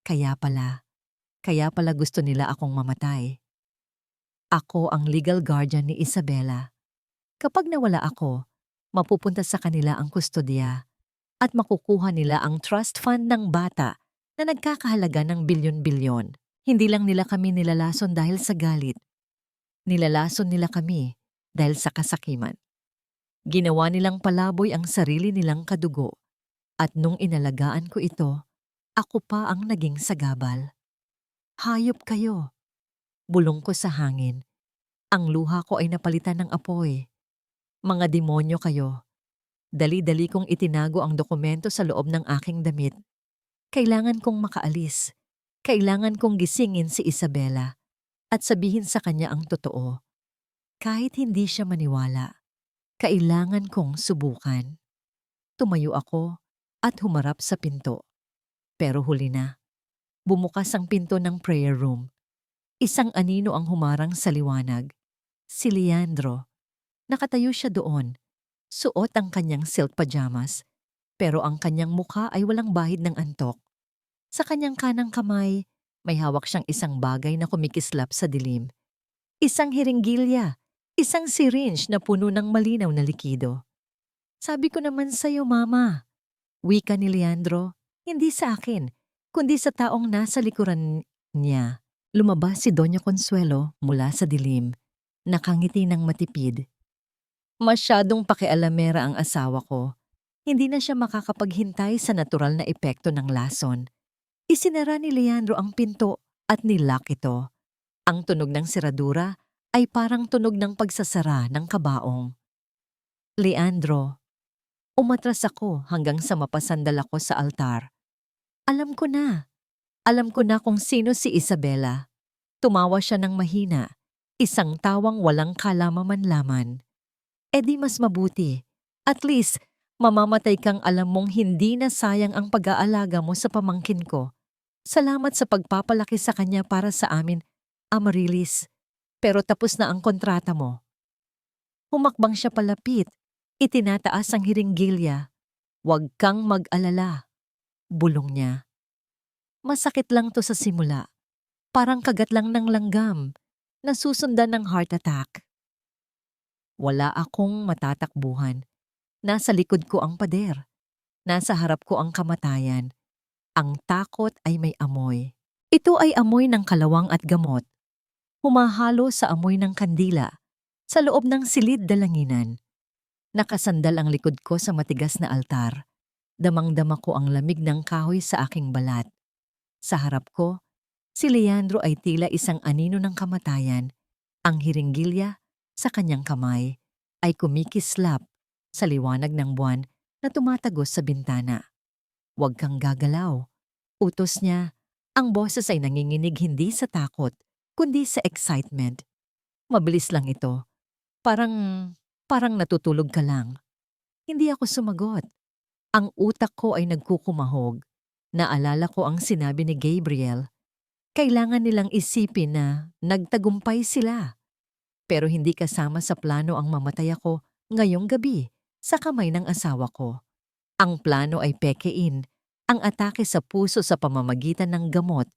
Kaya pala gusto nila akong mamatay. Ako ang legal guardian ni Isabela. Kapag nawala ako, mapupunta sa kanila ang kustodya at makukuha nila ang trust fund ng bata na nagkakahalaga ng bilyon-bilyon. Hindi lang nila kami nilalason dahil sa galit. Nilalason nila kami dahil sa kasakiman. Ginawa nilang palaboy ang sarili nilang kadugo. At nung inalagaan ko ito, ako pa ang naging sagabal. Hayop kayo. Bulong ko sa hangin. Ang luha ko ay napalitan ng apoy. Mga demonyo kayo. Dali-dali kong itinago ang dokumento sa loob ng aking damit. Kailangan kong makaalis. Kailangan kong gisingin si Isabela at sabihin sa kanya ang totoo. Kahit hindi siya maniwala, kailangan kong subukan. Tumayo ako at humarap sa pinto. Pero huli na. Bumukas ang pinto ng prayer room. Isang anino ang humarang sa liwanag. Si Leandro. Nakatayo siya doon. Suot ang kanyang silk pajamas, pero ang kanyang mukha ay walang bahid ng antok. Sa kanyang kanang kamay, may hawak siyang isang bagay na kumikislap sa dilim. Isang hiringgilya, isang syringe na puno ng malinaw na likido. Sabi ko naman sa'yo, Mama. Wika ni Leandro, hindi sa akin, kundi sa taong nasa likuran niya. Lumabas si Doña Consuelo mula sa dilim, nakangiti ng matipid. Masyadong pakialamera ang asawa ko. Hindi na siya makakapaghintay sa natural na epekto ng lason. Isinara ni Leandro ang pinto at nilock ito. Ang tunog ng seradura ay parang tunog ng pagsasara ng kabaong. Leandro, umatras ako hanggang sa mapasandal ako sa altar. Alam ko na. Alam ko na kung sino si Isabela. Tumawa siya ng mahina, isang tawang walang kalamaman-laman. E di mas mabuti. At least, mamamatay kang alam mong hindi na sayang ang pag-aalaga mo sa pamangkin ko. Salamat sa pagpapalaki sa kanya para sa amin, Amarilis. Pero tapos na ang kontrata mo. Humakbang siya palapit. Itinataas ang hiringgilya. Huwag kang mag-alala. Bulong niya. Masakit lang to sa simula. Parang kagat lang ng langgam. Nasusundan ng heart attack. Wala akong matatakbuhan. Nasa likod ko ang pader. Nasa harap ko ang kamatayan. Ang takot ay may amoy. Ito ay amoy ng kalawang at gamot. Humahalo sa amoy ng kandila. Sa loob ng silid dalanginan. Nakasandal ang likod ko sa matigas na altar. Damang-dama ko ang lamig ng kahoy sa aking balat. Sa harap ko, si Leandro ay tila isang anino ng kamatayan. Ang hiringgilya sa kanyang kamay ay kumikislap sa liwanag ng buwan na tumatagos sa bintana. Huwag kang gagalaw. Utos niya. Ang boses ay nanginginig hindi sa takot, kundi sa excitement. Mabilis lang ito. Parang natutulog ka lang. Hindi ako sumagot. Ang utak ko ay nagkukumahog. Naalala ko ang sinabi ni Gabriel. Kailangan nilang isipin na nagtagumpay sila. Pero hindi kasama sa plano ang mamatay ako ngayong gabi sa kamay ng asawa ko. Ang plano ay pekein, ang atake sa puso sa pamamagitan ng gamot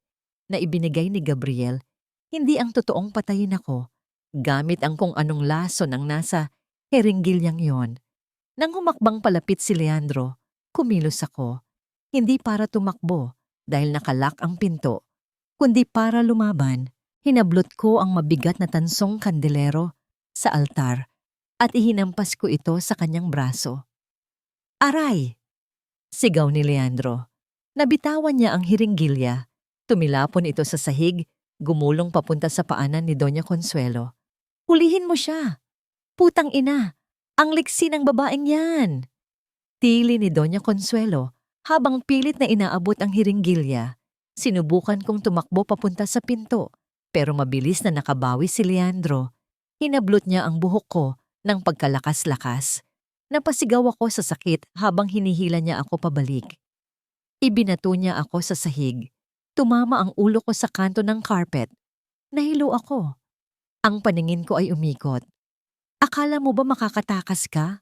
na ibinigay ni Gabriel, hindi ang totoong patayin ako, gamit ang kung anong laso ng nasa hiringgilyang yon. Nang humakbang palapit si Leandro, kumilos ako, hindi para tumakbo dahil nakalak ang pinto, kundi para lumaban. Hinablot ko ang mabigat na tansong kandelero sa altar at ihinampas ko ito sa kanyang braso. Aray! Sigaw ni Leandro. Nabitawan niya ang hiringgilya. Tumilapon ito sa sahig, gumulong papunta sa paanan ni Doña Consuelo. Hulihin mo siya! Putang ina! Ang liksi ng babaeng yan! Tili ni Doña Consuelo habang pilit na inaabot ang hiringgilya. Sinubukan kong tumakbo papunta sa pinto. Pero mabilis na nakabawi si Leandro. Hinablot niya ang buhok ko ng pagkalakas-lakas. Napasigaw ako sa sakit habang hinihila niya ako pabalik. Ibinato niya ako sa sahig. Tumama ang ulo ko sa kanto ng carpet. Nahilo ako. Ang paningin ko ay umikot. Akala mo ba makakatakas ka?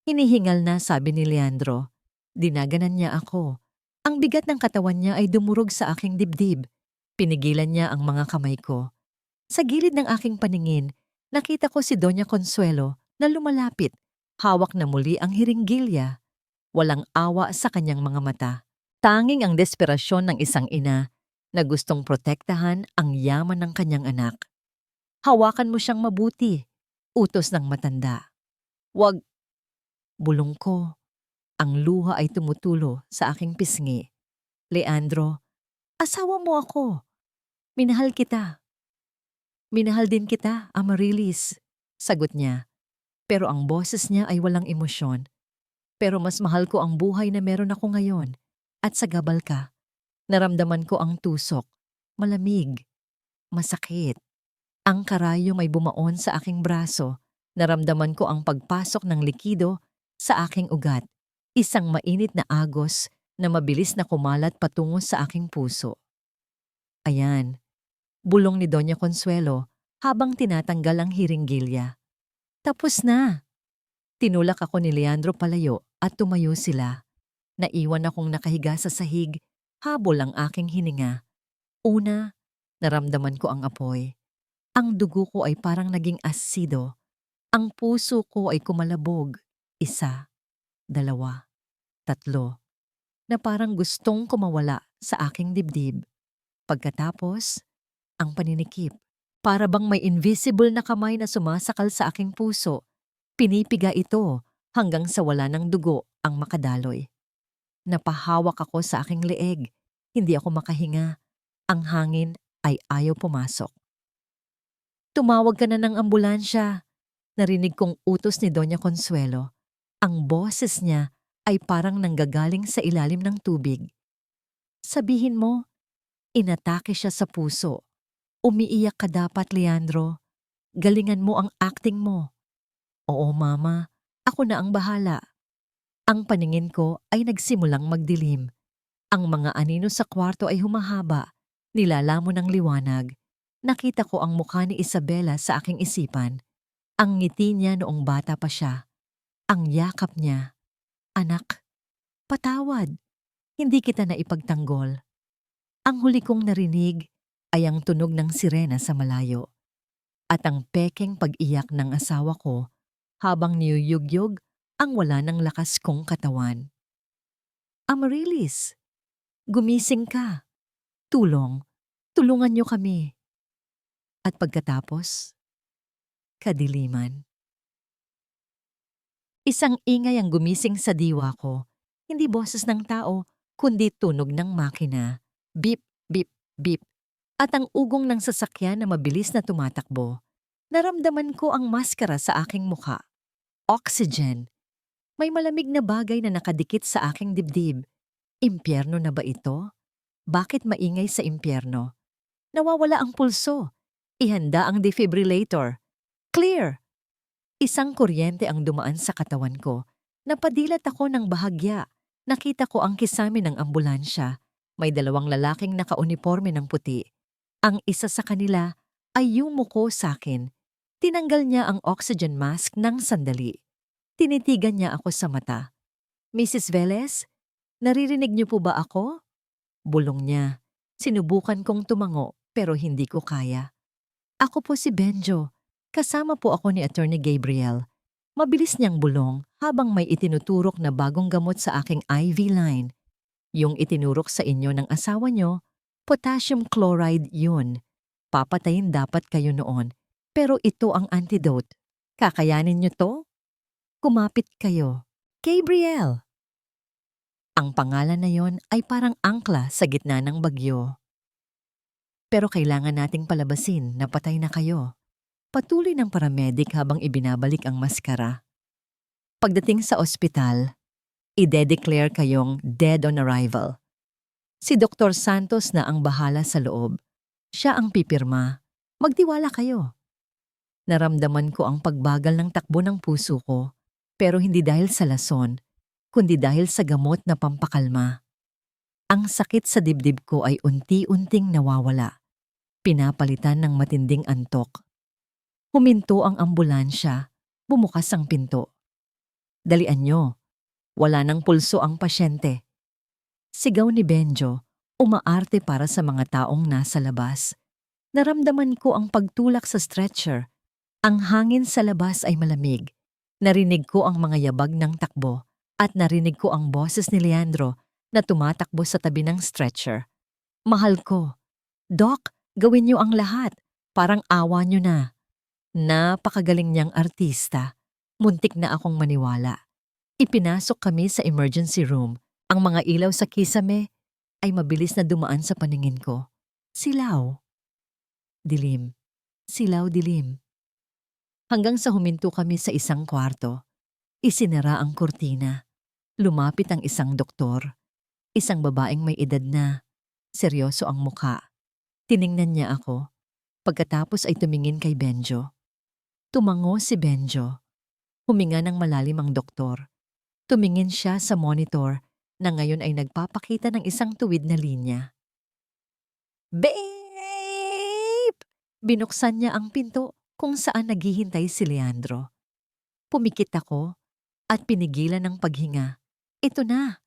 Hinihingal na, sabi ni Leandro. Dinaganan niya ako. Ang bigat ng katawan niya ay dumurog sa aking dibdib. Pinigilan niya ang mga kamay ko. Sa gilid ng aking paningin, nakita ko si Doña Consuelo na lumalapit. Hawak na muli ang hiringgilya. Walang awa sa kanyang mga mata. Tanging ang desperasyon ng isang ina na gustong protektahan ang yaman ng kanyang anak. Hawakan mo siyang mabuti, utos ng matanda. Wag, bulong ko. Ang luha ay tumutulo sa aking pisngi. Leandro, asawa mo ako. Minahal kita. Minahal din kita, Amarilis, sagot niya. Pero ang boses niya ay walang emosyon. Pero mas mahal ko ang buhay na meron ako ngayon. At sa gabal ka, naramdaman ko ang tusok. Malamig. Masakit. Ang karayom ay bumaon sa aking braso. Naramdaman ko ang pagpasok ng likido sa aking ugat. Isang mainit na agos na mabilis na kumalat patungo sa aking puso. Ayan, bulong ni Doña Consuelo habang tinatanggal ang hiringgilya. Tapos na. Tinulak ako ni Leandro palayo at tumayo sila. Naiwan akong nakahiga sa sahig, habol ang aking hininga. Una, naramdaman ko ang apoy. Ang dugo ko ay parang naging asido. Ang puso ko ay kumalabog. 1, 2, 3, na parang gustong kumawala sa aking dibdib. Pagkatapos, ang paninikip. Para bang may invisible na kamay na sumasakal sa aking puso. Pinipiga ito hanggang sa wala ng dugo ang makadaloy. Napahawak ako sa aking leeg. Hindi ako makahinga. Ang hangin ay ayaw pumasok. Tumawag ka na ng ambulansya. Narinig kong utos ni Doña Consuelo. Ang boses niya ay parang nanggagaling sa ilalim ng tubig. Sabihin mo, inatake siya sa puso. Umiiyak ka dapat, Leandro. Galingan mo ang acting mo. Oo, Mama. Ako na ang bahala. Ang paningin ko ay nagsimulang magdilim. Ang mga anino sa kwarto ay humahaba. Nilalamon ng liwanag. Nakita ko ang mukha ni Isabela sa aking isipan. Ang ngiti niya noong bata pa siya. Ang yakap niya. Anak, patawad. Hindi kita na ipagtanggol. Ang huli kong narinig ay ang tunog ng sirena sa malayo at ang pekeng pag-iyak ng asawa ko habang niyuyugyog ang wala ng lakas kong katawan. Amaryllis, gumising ka. Tulungan niyo kami. At pagkatapos, kadiliman. Isang ingay ang gumising sa diwa ko, hindi boses ng tao, kundi tunog ng makina. Beep, beep, beep. At ang ugong ng sasakyan na mabilis na tumatakbo. Naramdaman ko ang maskara sa aking mukha. Oxygen. May malamig na bagay na nakadikit sa aking dibdib. Impyerno na ba ito? Bakit maingay sa impyerno? Nawawala ang pulso. Ihanda ang defibrillator. Clear! Isang kuryente ang dumaan sa katawan ko. Napadilat ako ng bahagya. Nakita ko ang kisame ng ambulansya. May dalawang lalaking nakauniporme ng puti. Ang isa sa kanila ay yumuko sa akin. Tinanggal niya ang oxygen mask ng sandali. Tinitigan niya ako sa mata. Mrs. Velez, naririnig niyo po ba ako? Bulong niya. Sinubukan kong tumango pero hindi ko kaya. Ako po si Benjo. Kasama po ako ni Attorney Gabriel. Mabilis niyang bulong habang may itinuturok na bagong gamot sa aking IV line. Yung itinurok sa inyo ng asawa niyo, potassium chloride yun. Papatayin dapat kayo noon. Pero ito ang antidote. Kakayanin niyo to? Kumapit kayo. Gabriel! Ang pangalan na yon ay parang angkla sa gitna ng bagyo. Pero kailangan nating palabasin na patay na kayo. Patuloy ng paramedic habang ibinabalik ang maskara. Pagdating sa ospital, ide-declare kayong dead on arrival. Si Dr. Santos na ang bahala sa loob. Siya ang pipirma. Magtiwala kayo. Naramdaman ko ang pagbagal ng takbo ng puso ko, pero hindi dahil sa lason, kundi dahil sa gamot na pampakalma. Ang sakit sa dibdib ko ay unti-unting nawawala. Pinapalitan ng matinding antok. Huminto ang ambulansya, bumukas ang pinto. Dalian nyo, wala nang pulso ang pasyente. Sigaw ni Benjo, umaarte para sa mga taong nasa labas. Naramdaman ko ang pagtulak sa stretcher. Ang hangin sa labas ay malamig. Narinig ko ang mga yabag ng takbo at narinig ko ang boses ni Leandro na tumatakbo sa tabi ng stretcher. Mahal ko. Doc, gawin niyo ang lahat. Parang awa niyo na. Napakagaling niyang artista. Muntik na akong maniwala. Ipinasok kami sa emergency room. Ang mga ilaw sa kisame ay mabilis na dumaan sa paningin ko. Silaw. Dilim. Silaw dilim. Hanggang sa huminto kami sa isang kwarto. Isinara ang kurtina. Lumapit ang isang doktor. Isang babaeng may edad na. Seryoso ang mukha. Tiningnan niya ako. Pagkatapos ay tumingin kay Benjo. Tumango si Benjo. Huminga ng malalim ang doktor. Tumingin siya sa monitor na ngayon ay nagpapakita ng isang tuwid na linya. Babe! Binuksan niya ang pinto kung saan naghihintay si Leandro. Pumikit ako at pinigilan ng paghinga. Ito na.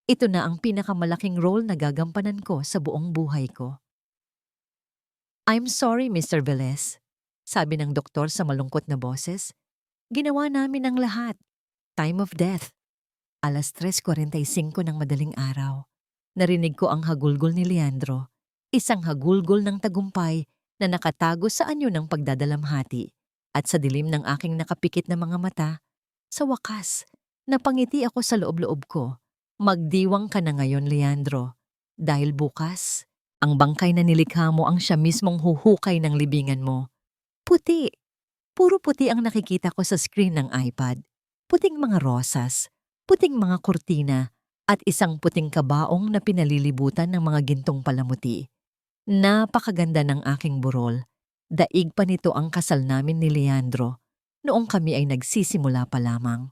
Ito na ang pinakamalaking role na gagampanan ko sa buong buhay ko. I'm sorry, Mr. Velez. Sabi ng doktor sa malungkot na boses. Ginawa namin ang lahat. Time of death. 3:45 ng madaling araw. Narinig ko ang hagulgol ni Leandro. Isang hagulgol ng tagumpay na nakatago sa anyo ng pagdadalamhati. At sa dilim ng aking nakapikit na mga mata, sa wakas, napangiti ako sa loob-loob ko. Magdiwang ka na ngayon, Leandro. Dahil bukas, ang bangkay na nilikha mo ang siya mismong huhukay ng libingan mo. Puti. Puro puti ang nakikita ko sa screen ng iPad. Puting mga rosas, puting mga kurtina, at isang puting kabaong na pinalilibutan ng mga gintong palamuti. Napakaganda ng aking burol. Daig pa nito ang kasal namin ni Leandro noong kami ay nagsisimula pa lamang.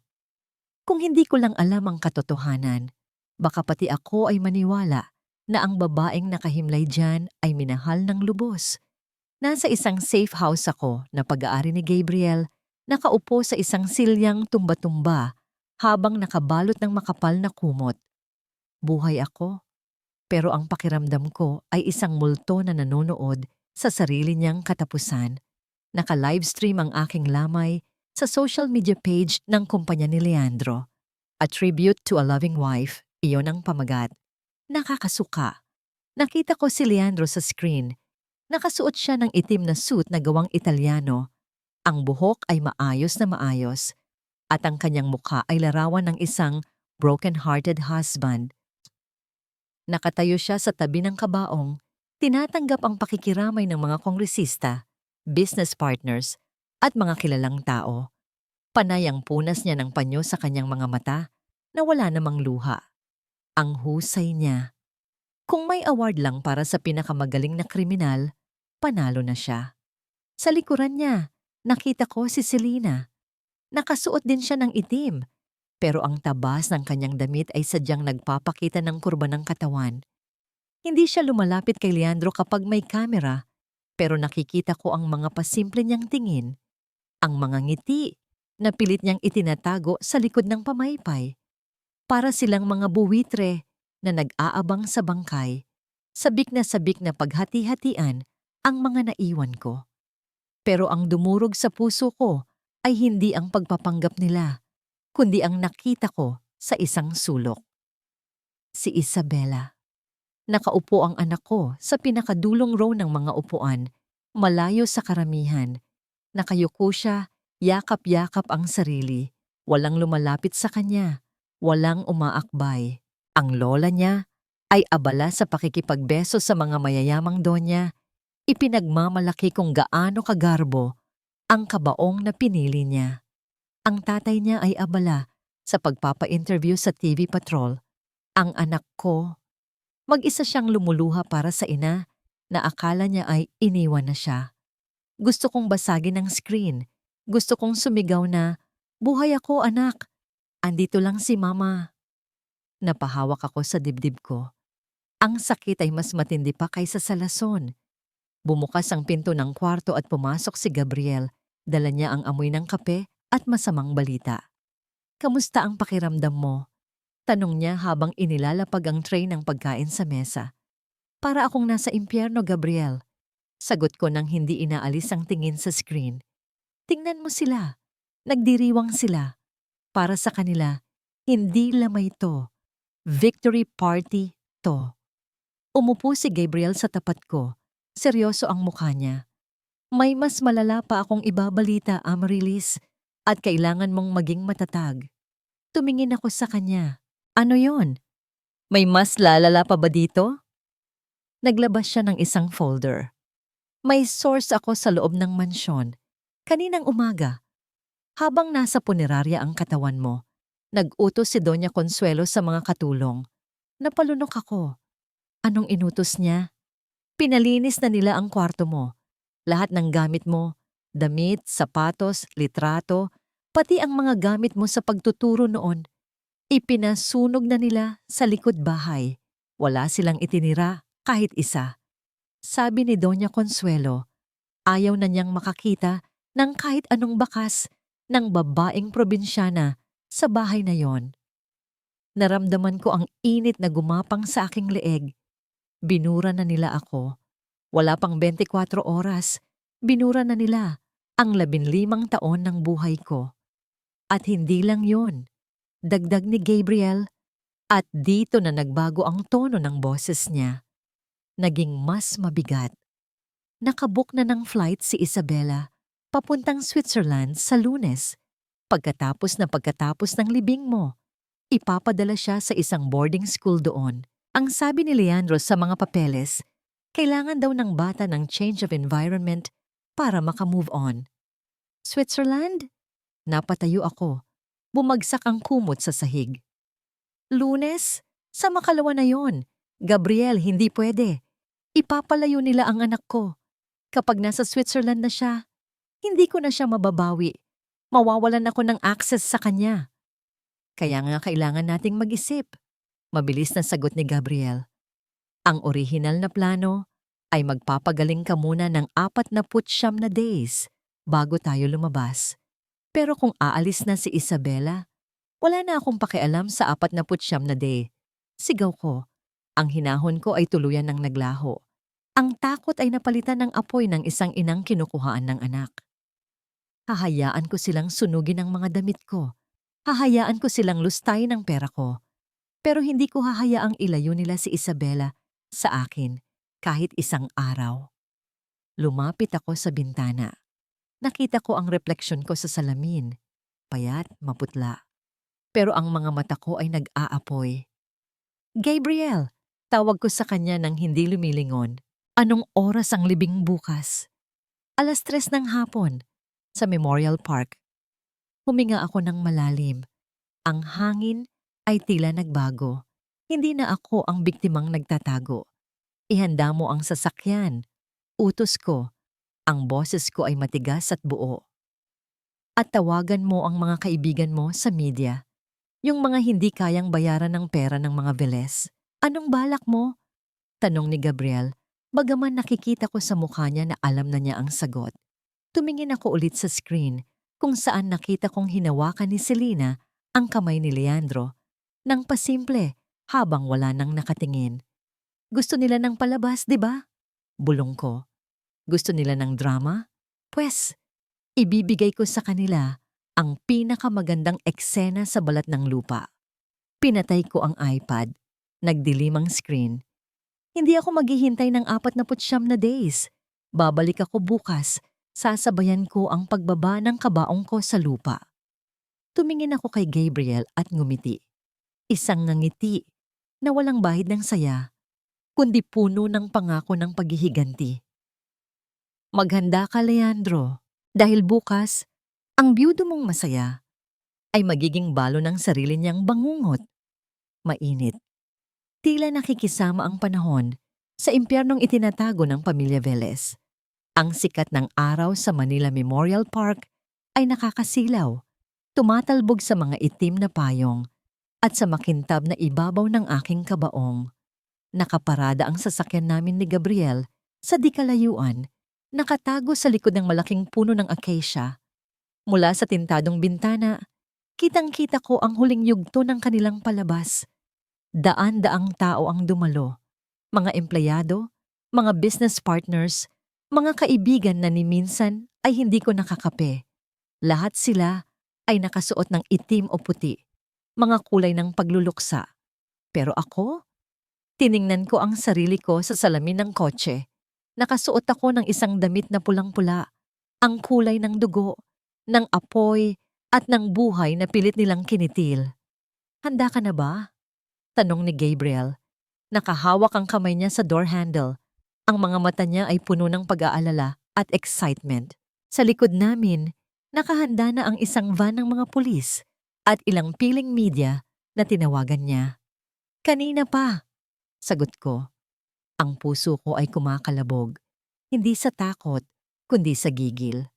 Kung hindi ko lang alam ang katotohanan, baka pati ako ay maniwala na ang babaeng nakahimlay dyan ay minahal ng lubos. Nasa isang safe house ako na pag-aari ni Gabriel nakaupo sa isang silyang tumba-tumba habang nakabalot ng makapal na kumot. Buhay ako, pero ang pakiramdam ko ay isang multo na nanonood sa sarili niyang katapusan. Naka-livestream ang aking lamay sa social media page ng kumpanya ni Leandro. A tribute to a loving wife, iyon ang pamagat. Nakakasuka. Nakita ko si Leandro sa screen. Nakasuot siya ng itim na suit na gawang Italyano. Ang buhok ay maayos na maayos at ang kanyang mukha ay larawan ng isang broken-hearted husband. Nakatayo siya sa tabi ng kabaong, tinatanggap ang pakikiramay ng mga kongresista, business partners, at mga kilalang tao. Panay ang punas niya ng panyo sa kanyang mga mata na wala namang luha. Ang husay niya. Kung may award lang para sa pinakamagaling na kriminal, panalo na siya. Sa likuran niya, nakita ko si Selena. Nakasuot din siya ng itim, pero ang tabas ng kanyang damit ay sadyang nagpapakita ng kurba ng katawan. Hindi siya lumalapit kay Leandro kapag may kamera, pero nakikita ko ang mga pasimple niyang tingin, ang mga ngiti na pilit niyang itinatago sa likod ng pamaypay. Para silang mga buwitre na nag-aabang sa bangkay, sabik na paghati-hatian ang mga naiwan ko. Pero ang dumurog sa puso ko ay hindi ang pagpapanggap nila, kundi ang nakita ko sa isang sulok. Si Isabela. Nakaupo ang anak ko sa pinakadulong row ng mga upuan, malayo sa karamihan. Nakayuko siya, yakap-yakap ang sarili. Walang lumalapit sa kanya, walang umaakbay. Ang lola niya ay abala sa pakikipagbeso sa mga mayayamang donya. Ipinagmamalaki kung gaano kagarbo ang kabaong na pinili niya. Ang tatay niya ay abala sa pagpapa-interview sa TV Patrol. Ang anak ko, mag-isa siyang lumuluha para sa ina na akala niya ay iniwan na siya. Gusto kong basagin ang screen. Gusto kong sumigaw na, "Buhay ako, anak! Andito lang si mama." Napahawak ako sa dibdib ko. Ang sakit ay mas matindi pa kaysa sa lason. Bumukas ang pinto ng kwarto at pumasok si Gabriel. Dala niya ang amoy ng kape at masamang balita. "Kamusta ang pakiramdam mo?" Tanong niya habang inilalapag ang tray ng pagkain sa mesa. "Para akong nasa impyerno, Gabriel." Sagot ko nang hindi inaalis ang tingin sa screen. "Tingnan mo sila. Nagdiriwang sila. Para sa kanila, hindi lamay to. Victory party to." Umupo si Gabriel sa tapat ko. Seryoso ang mukha niya. "May mas malala pa akong ibabalita, Amarilis, at kailangan mong maging matatag." Tumingin ako sa kanya. "Ano yon? May mas lalala pa ba dito?" Naglabas siya ng isang folder. "May source ako sa loob ng mansyon. Kaninang umaga, habang nasa punerarya ang katawan mo, nag-utos si Doña Consuelo sa mga katulong. Napalunok ako. Anong inutos niya? Pinalinis na nila ang kwarto mo. Lahat ng gamit mo, damit, sapatos, litrato, pati ang mga gamit mo sa pagtuturo noon, ipinasunog na nila sa likod bahay. Wala silang itinira kahit isa." Sabi ni Doña Consuelo, ayaw na niyang makakita ng kahit anong bakas ng babaeng probinsyana sa bahay na yon. Naramdaman ko ang init na gumapang sa aking leeg. Binura na nila ako. Wala pang 24 oras, binura na nila ang 15 taon ng buhay ko. At hindi lang yon, dagdag ni Gabriel, at dito na nagbago ang tono ng boses niya. Naging mas mabigat. Nakabook na ng flight si Isabela papuntang Switzerland sa Lunes. Pagkatapos ng libing mo, ipapadala siya sa isang boarding school doon. Ang sabi ni Leandro sa mga papeles, kailangan daw ng bata ng change of environment para makamove on. Switzerland? Napatayo ako. Bumagsak ang kumot sa sahig. Lunes? Sa makalawa na yon. Gabriel, hindi pwede. Ipapalayo nila ang anak ko. Kapag nasa Switzerland na siya, hindi ko na siya mababawi. Mawawalan ako ng access sa kanya. Kaya nga kailangan nating mag-isip. Mabilis na sagot ni Gabriel. Ang orihinal na plano ay magpapagaling ka muna ng 49 na days bago tayo lumabas. Pero kung aalis na si Isabela, wala na akong pakialam sa 49 na day. Sigaw ko. Ang hinahon ko ay tuluyan ng naglaho. Ang takot ay napalitan ng apoy ng isang inang kinukuhaan ng anak. Hahayaan ko silang sunugin ang mga damit ko. Hahayaan ko silang lustayin ang pera ko. Pero hindi ko hahayaang ilayo nila si Isabela sa akin kahit isang araw. Lumapit ako sa bintana. Nakita ko ang refleksyon ko sa salamin. Payat, maputla. Pero ang mga mata ko ay nag-aapoy. Gabriel! Tawag ko sa kanya nang hindi lumilingon. Anong oras ang libing bukas? 3:00 ng hapon, sa Memorial Park. Huminga ako ng malalim. Ang hangin ay tila nagbago. Hindi na ako ang biktimang nagtatago. Ihanda mo ang sasakyan. Utos ko. Ang boses ko ay matigas at buo. At tawagan mo ang mga kaibigan mo sa media. Yung mga hindi kayang bayaran ng pera ng mga Veles. Anong balak mo? Tanong ni Gabriel, bagaman nakikita ko sa mukha niya na alam na niya ang sagot. Tumingin ako ulit sa screen kung saan nakita kong hinawakan ni Selena ang kamay ni Leandro nang pasimple habang wala nang nakatingin. Gusto nila ng palabas, di ba? Bulong ko. Gusto nila ng drama? Pwes, ibibigay ko sa kanila ang pinakamagandang eksena sa balat ng lupa. Pinatay ko ang iPad. Nagdilim ang screen. Hindi ako maghihintay ng 49 na days. Babalik ako bukas. Sasabayan ko ang pagbaba ng kabaong ko sa lupa. Tumingin ako kay Gabriel at ngumiti. Isang ngangiti na walang bahid ng saya, kundi puno ng pangako ng paghihiganti. Maghanda ka, Leandro, dahil bukas, ang biyudo mong masaya ay magiging balo ng sarili niyang bangungot. Mainit. Tila nakikisama ang panahon sa impyernong itinatago ng pamilya Velez. Ang sikat ng araw sa Manila Memorial Park ay nakakasilaw, tumatalbog sa mga itim na payong at sa makintab na ibabaw ng aking kabaong. Nakaparada ang sasakyan namin ni Gabriel sa di kalayuan, nakatago sa likod ng malaking puno ng acacia. Mula sa tintadong bintana, kitang-kita ko ang huling yugto ng kanilang palabas. Daan-daang tao ang dumalo. Mga empleyado, mga business partners, mga kaibigan na ni minsan ay hindi ko nakakape. Lahat sila ay nakasuot ng itim o puti, mga kulay ng pagluluksa. Pero ako, tiningnan ko ang sarili ko sa salamin ng kotse. Nakasuot ako ng isang damit na pulang-pula, ang kulay ng dugo, ng apoy at ng buhay na pilit nilang kinitil. Handa ka na ba? Tanong ni Gabriel. Nakahawak ang kamay niya sa door handle. Ang mga mata niya ay puno ng pag-aalala at excitement. Sa likod namin, nakahanda na ang isang van ng mga pulis at ilang piling media na tinawagan niya. Kanina pa, sagot ko. Ang puso ko ay kumakalabog, hindi sa takot, kundi sa gigil.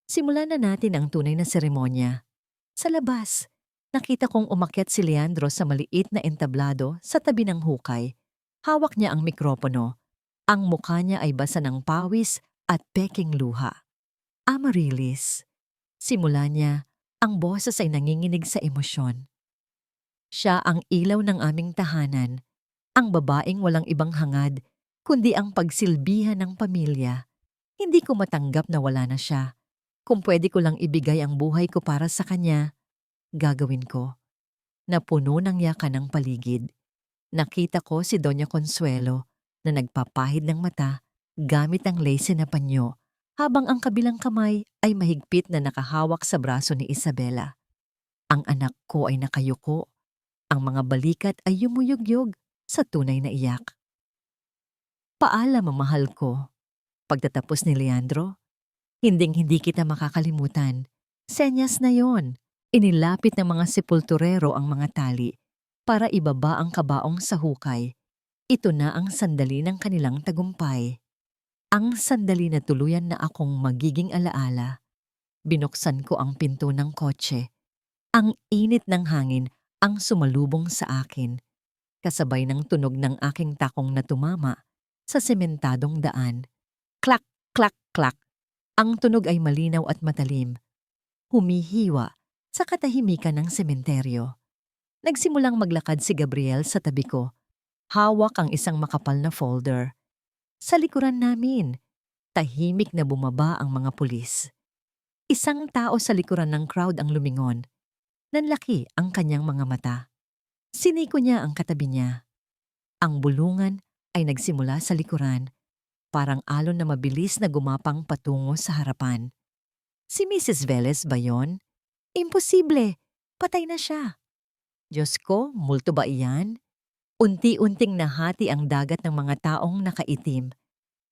Simulan na natin ang tunay na seremonya. Sa labas, nakita kong umakyat si Leandro sa maliit na entablado sa tabi ng hukay. Hawak niya ang mikropono. Ang mukha niya ay basa ng pawis at peking luha. Amarilis. Simula niya, ang boses ay nanginginig sa emosyon. Siya ang ilaw ng aming tahanan, ang babaeng walang ibang hangad, kundi ang pagsilbihan ng pamilya. Hindi ko matanggap na wala na siya. Kung pwede ko lang ibigay ang buhay ko para sa kanya, gagawin ko. Napuno ng yakan ng paligid. Nakita ko si Doña Consuelo na nagpapahid ng mata gamit ang lace na panyo habang ang kabilang kamay ay mahigpit na nakahawak sa braso ni Isabela. Ang anak ko ay nakayuko. Ang mga balikat ay yumuyugyog sa tunay na iyak. Paalam, mahal ko. Pagtatapos ni Leandro, hinding-hindi kita makakalimutan. Senyas na yon. Inilapit ng mga sepulturero ang mga tali para ibaba ang kabaong sa hukay. Ito na ang sandali ng kanilang tagumpay. Ang sandali na tuluyan na akong magiging alaala. Binuksan ko ang pinto ng kotse. Ang init ng hangin ang sumalubong sa akin, kasabay ng tunog ng aking takong na tumama sa sementadong daan. Klak, klak, klak. Ang tunog ay malinaw at matalim. humihiwa sa katahimikan ng sementeryo. Nagsimulang maglakad si Gabriel sa tabi ko. Hawak ang isang makapal na folder. Sa likuran namin, tahimik na bumaba ang mga pulis. Isang tao sa likuran ng crowd ang lumingon. Nanlaki ang kanyang mga mata. Siniko niya ang katabi niya. Ang bulungan ay nagsimula sa likuran, parang alon na mabilis na gumapang patungo sa harapan. Si Mrs. Velez ba yon? Imposible! Patay na siya. Diyos ko, multo ba iyan? Unti-unting nahati ang dagat ng mga taong nakaitim.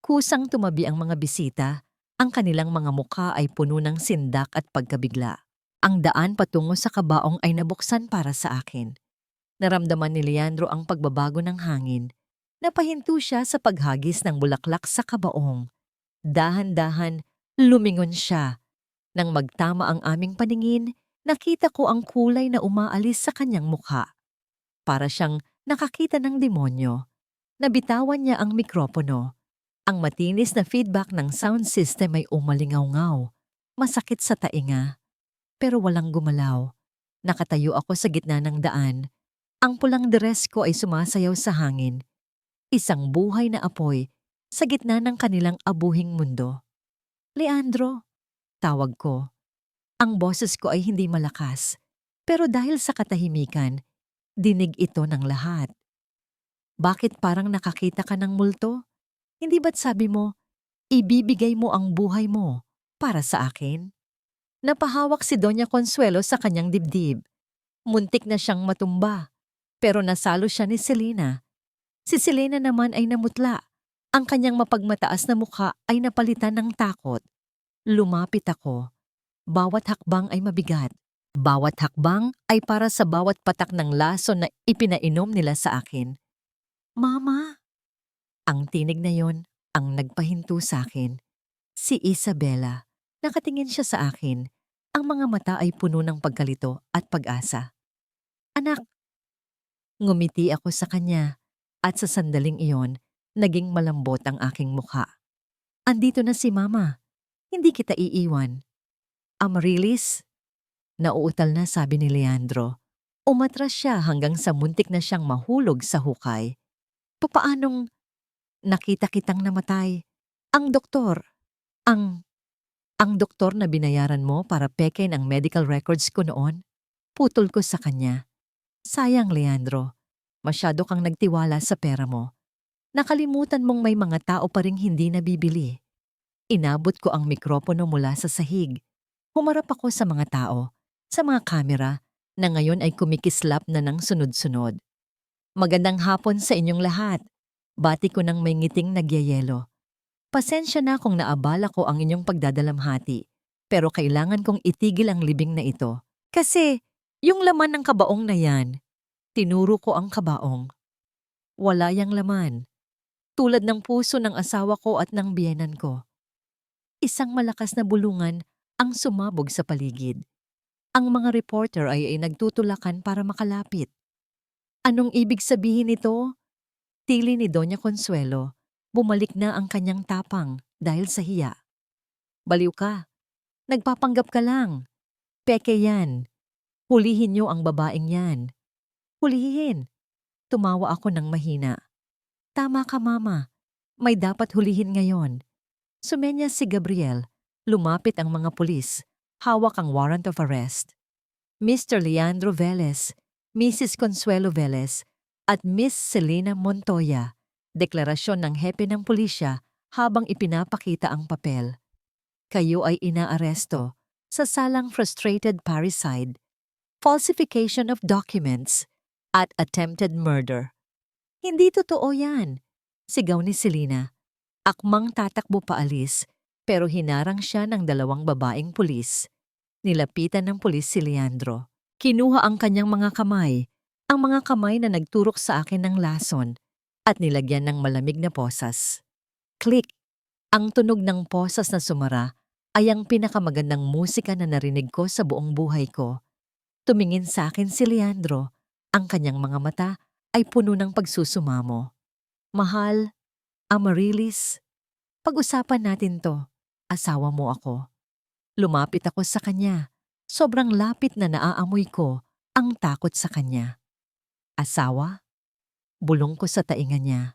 Kusang tumabi ang mga bisita, ang kanilang mga mukha ay puno ng sindak at pagkabigla. Ang daan patungo sa kabaong ay nabuksan para sa akin. Naramdaman ni Leandro ang pagbabago ng hangin. Napahinto siya sa paghagis ng bulaklak sa kabaong. Dahan-dahan, lumingon siya. Nang magtama ang aming paningin, nakita ko ang kulay na umaalis sa kanyang mukha. Para siyang nakakita ng demonyo. Nabitawan niya ang mikropono. Ang matinis na feedback ng sound system ay umalingaw-ngaw. Masakit sa tainga. Pero walang gumalaw. Nakatayo ako sa gitna ng daan. Ang pulang dress ko ay sumasayaw sa hangin. Isang buhay na apoy sa gitna ng kanilang abuhing mundo. Leandro, tawag ko. Ang boses ko ay hindi malakas. Pero dahil sa katahimikan, dinig ito ng lahat. Bakit parang nakakita ka ng multo? Hindi ba't sabi mo, ibibigay mo ang buhay mo para sa akin? Napahawak si Doña Consuelo sa kanyang dibdib. Muntik na siyang matumba. Pero nasalo siya ni Selena. Si Selena naman ay namutla. Ang kanyang mapagmataas na mukha ay napalitan ng takot. Lumapit ako. Bawat hakbang ay mabigat. Bawat hakbang ay para sa bawat patak ng laso na ipinainom nila sa akin. Mama! Ang tinig na yon ang nagpahinto sa akin. Si Isabela. Nakatingin siya sa akin. Ang mga mata ay puno ng pagkalito at pag-asa. Anak! Ngumiti ako sa kanya at sa sandaling iyon, naging malambot ang aking mukha. Andito na si Mama. Hindi kita iiwan. Amarilis? Nauutal na sabi ni Leandro. Umatras siya hanggang sa muntik na siyang mahulog sa hukay. Papaanong nakita kitang namatay? Ang doktor. Ang doktor na binayaran mo para pekin ang medical records ko noon? Putol ko sa kanya. Sayang, Leandro. Masyado kang nagtiwala sa pera mo. Nakalimutan mong may mga tao pa ring hindi nabibili. Inabot ko ang mikropono mula sa sahig. Humarap ako sa mga tao, sa mga kamera, na ngayon ay kumikislap na ng sunod-sunod. Magandang hapon sa inyong lahat. Bati ko ng may ngiting nagyayelo. Pasensya na kung naabala ko ang inyong pagdadalamhati, pero kailangan kong itigil ang libing na ito. Kasi, yung laman ng kabaong na yan, tinuro ko ang kabaong. Wala yang laman. Tulad ng puso ng asawa ko at ng biyenan ko. Isang malakas na bulungan ang sumabog sa paligid. Ang mga reporter ay nagtutulakan para makalapit. Anong ibig sabihin nito? Tili ni Doña Consuelo. Bumalik na ang kanyang tapang dahil sa hiya. Baliw ka. Nagpapanggap ka lang. Peke yan. Hulihin niyo ang babaeng yan. Hulihin. Tumawa ako ng mahina. Tama ka, Mama. May dapat hulihin ngayon. Sumenya si Gabriel. Lumapit ang mga pulis. Hawak ang warrant of arrest. Mr. Leandro Velez, Mrs. Consuelo Velez, at Miss Selena Montoya. Deklarasyon ng hepe ng pulisya habang ipinapakita ang papel. Kayo ay inaaresto sa salang frustrated parricide, falsification of documents, at attempted murder. Hindi totoo yan, sigaw ni Selena. Akmang tatakbo paalis, pero hinarang siya ng dalawang babaeng pulis. Nilapitan ng pulis si Leandro. Kinuha ang kanyang mga kamay, ang mga kamay na nagturok sa akin ng lason, at nilagyan ng malamig na posas. Click! Ang tunog ng posas na sumara ay ang pinakamagandang musika na narinig ko sa buong buhay ko. Tumingin sa akin si Leandro. Ang kanyang mga mata ay puno ng pagsusumamo. Mahal, Amarilis, pag-usapan natin to. Asawa mo ako. Lumapit ako sa kanya. Sobrang lapit na naaamoy ko ang takot sa kanya. Asawa? Bulong ko sa tainga niya.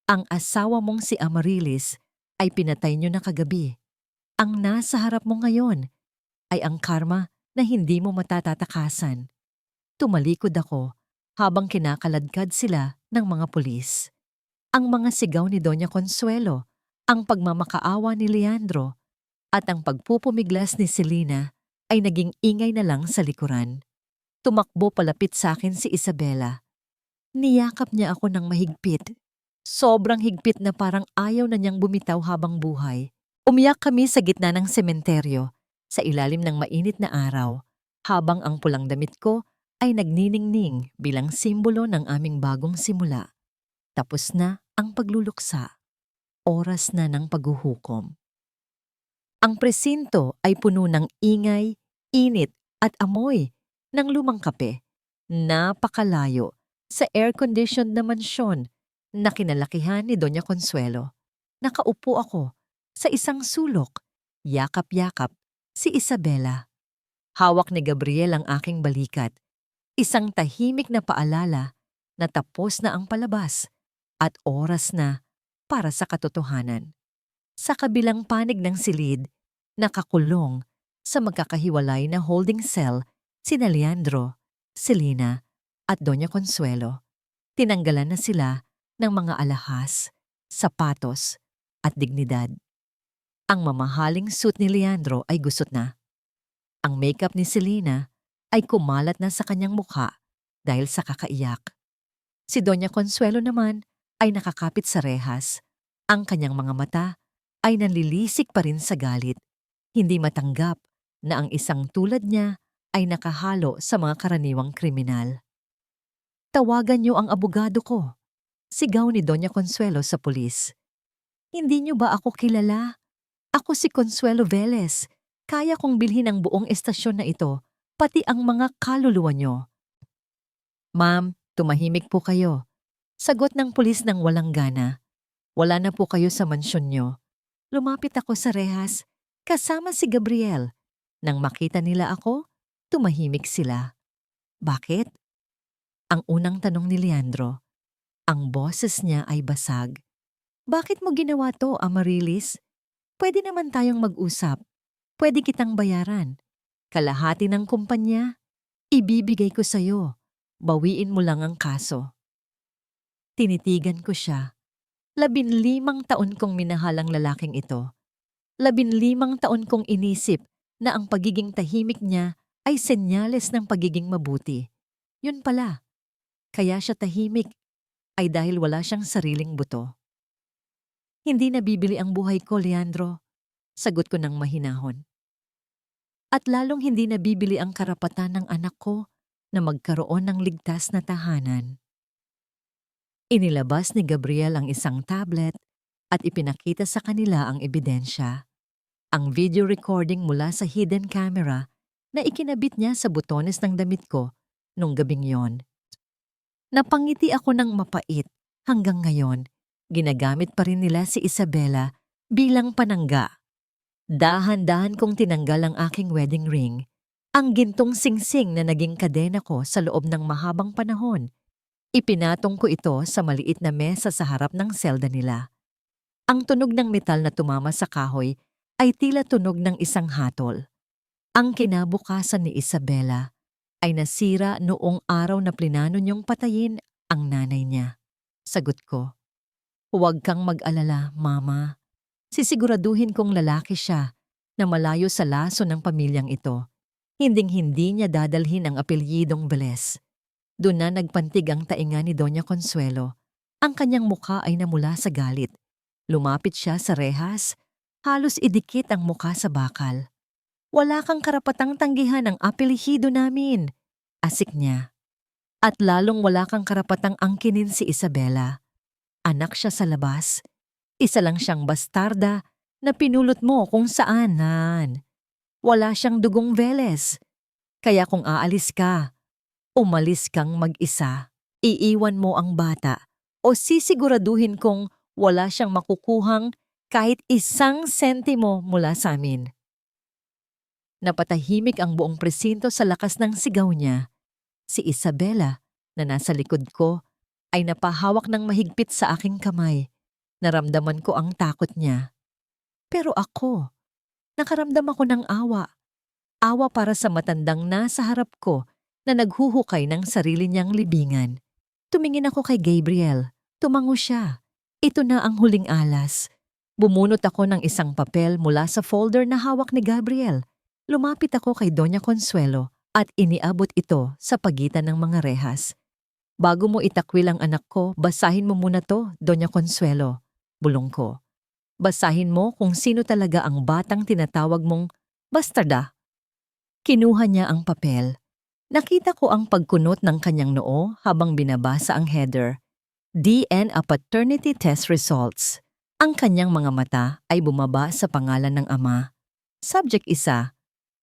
Ang asawa mong si Amarilis ay pinatay niyo na kagabi. Ang nasa harap mo ngayon ay ang karma na hindi mo matatatakasan. Tumalikod ako habang kinakaladkad sila ng mga pulis. Ang mga sigaw ni Doña Consuelo, ang pagmamakaawa ni Leandro, at ang pagpupumiglas ni Selena ay naging ingay na lang sa likuran. Tumakbo palapit sa akin si Isabela. Niyakap niya ako ng mahigpit. Sobrang higpit na parang ayaw na niyang bumitaw habang buhay. Umiyak kami sa gitna ng sementeryo, sa ilalim ng mainit na araw, habang ang pulang damit ko ay nagniningning bilang simbolo ng aming bagong simula. Tapos na ang pagluluksa. Oras na ng paghuhukom. Ang presinto ay puno ng ingay, init at amoy ng lumang kape. Napakalayo sa air-conditioned na mansyon na kinalakihan ni Doña Consuelo. Nakaupo ako sa isang sulok, yakap-yakap si Isabela. Hawak ni Gabriel ang aking balikat. Isang tahimik na paalala na tapos na ang palabas at oras na para sa katotohanan. Sa kabilang panig ng silid, nakakulong sa magkakahiwalay na holding cell sina Leandro, Selena at Doña Consuelo. Tinanggalan na sila ng mga alahas, sapatos at dignidad. Ang mamahaling suit ni Leandro ay gusot na. Ang makeup ni Selena ay kumalat na sa kanyang mukha dahil sa kakaiyak. Si Doña Consuelo naman ay nakakapit sa rehas. Ang kanyang mga mata ay nanlilisik pa rin sa galit. Hindi matanggap na ang isang tulad niya ay nakahalo sa mga karaniwang kriminal. Tawagan niyo ang abogado ko. Sigaw ni Doña Consuelo sa pulis. Hindi niyo ba ako kilala? Ako si Consuelo Velez. Kaya kong bilhin ang buong estasyon na ito, pati ang mga kaluluwa niyo. Ma'am, tumahimik po kayo. Sagot ng pulis ng walang gana. Wala na po kayo sa mansyon niyo. Lumapit ako sa rehas, kasama si Gabriel. Nang makita nila ako, tumahimik sila. Bakit? Ang unang tanong ni Leandro. Ang boses niya ay basag. Bakit mo ginawa to, Amarilis? Pwede naman tayong mag-usap. Pwede kitang bayaran. Kalahati ng kumpanya, ibibigay ko sa'yo. Bawiin mo lang ang kaso. Tinitigan ko siya. 15 taon kong minahal ang lalaking ito. 15 taon kong inisip na ang pagiging tahimik niya ay senyales ng pagiging mabuti. Yun pala. Kaya siya tahimik ay dahil wala siyang sariling buto. Hindi nabibili ang buhay ko, Leandro. Sagot ko ng mahinahon. At lalong hindi nabibili ang karapatan ng anak ko na magkaroon ng ligtas na tahanan. Inilabas ni Gabriel ang isang tablet at ipinakita sa kanila ang ebidensya. Ang video recording mula sa hidden camera na ikinabit niya sa butones ng damit ko nung gabing yon. Napangiti ako ng mapait. Hanggang ngayon, ginagamit pa rin nila si Isabela bilang panangga. Dahan-dahan kong tinanggal ang aking wedding ring, ang gintong singsing na naging kadena ko sa loob ng mahabang panahon. Ipinatong ko ito sa maliit na mesa sa harap ng selda nila. Ang tunog ng metal na tumama sa kahoy ay tila tunog ng isang hatol. Ang kinabukasan ni Isabela ay nasira noong araw na plinano niyong patayin ang nanay niya. Sagot ko, huwag kang mag-alala, Mama. Sisiguraduhin kong lalaki siya na malayo sa laso ng pamilyang ito. Hinding-hindi niya dadalhin ang apelyidong Velez. Doon na nagpantig ang tainga ni Doña Consuelo. Ang kanyang mukha ay namula sa galit. Lumapit siya sa rehas, halos idikit ang mukha sa bakal. Wala kang karapatang tanggihan ang apelyido namin, asik niya. At lalong wala kang karapatang angkinin si Isabela. Anak siya sa labas. Isa lang siyang bastarda na pinulot mo kung saanan. Wala siyang dugong Velez. Kaya kung aalis ka, umalis kang mag-isa. Iiwan mo ang bata o sisiguraduhin kong wala siyang makukuhang kahit 1 sentimo mula sa amin. Napatahimik ang buong presinto sa lakas ng sigaw niya. Si Isabela, na nasa likod ko, ay napahawak ng mahigpit sa aking kamay. Naramdaman ko ang takot niya. Pero ako, nakaramdam ako ng awa. Awa para sa matandang nasa harap ko na naghuhukay ng sarili niyang libingan. Tumingin ako kay Gabriel. Tumango siya. Ito na ang huling alas. Bumunot ako ng isang papel mula sa folder na hawak ni Gabriel. Lumapit ako kay Doña Consuelo at iniabot ito sa pagitan ng mga rehas. Bago mo itakwil ang anak ko, basahin mo muna to, Doña Consuelo. Bulong ko. Basahin mo kung sino talaga ang batang tinatawag mong bastarda. Kinuha niya ang papel. Nakita ko ang pagkunot ng kanyang noo habang binabasa ang header. DNA Paternity Test Results. Ang kanyang mga mata ay bumaba sa pangalan ng ama. Subject 1,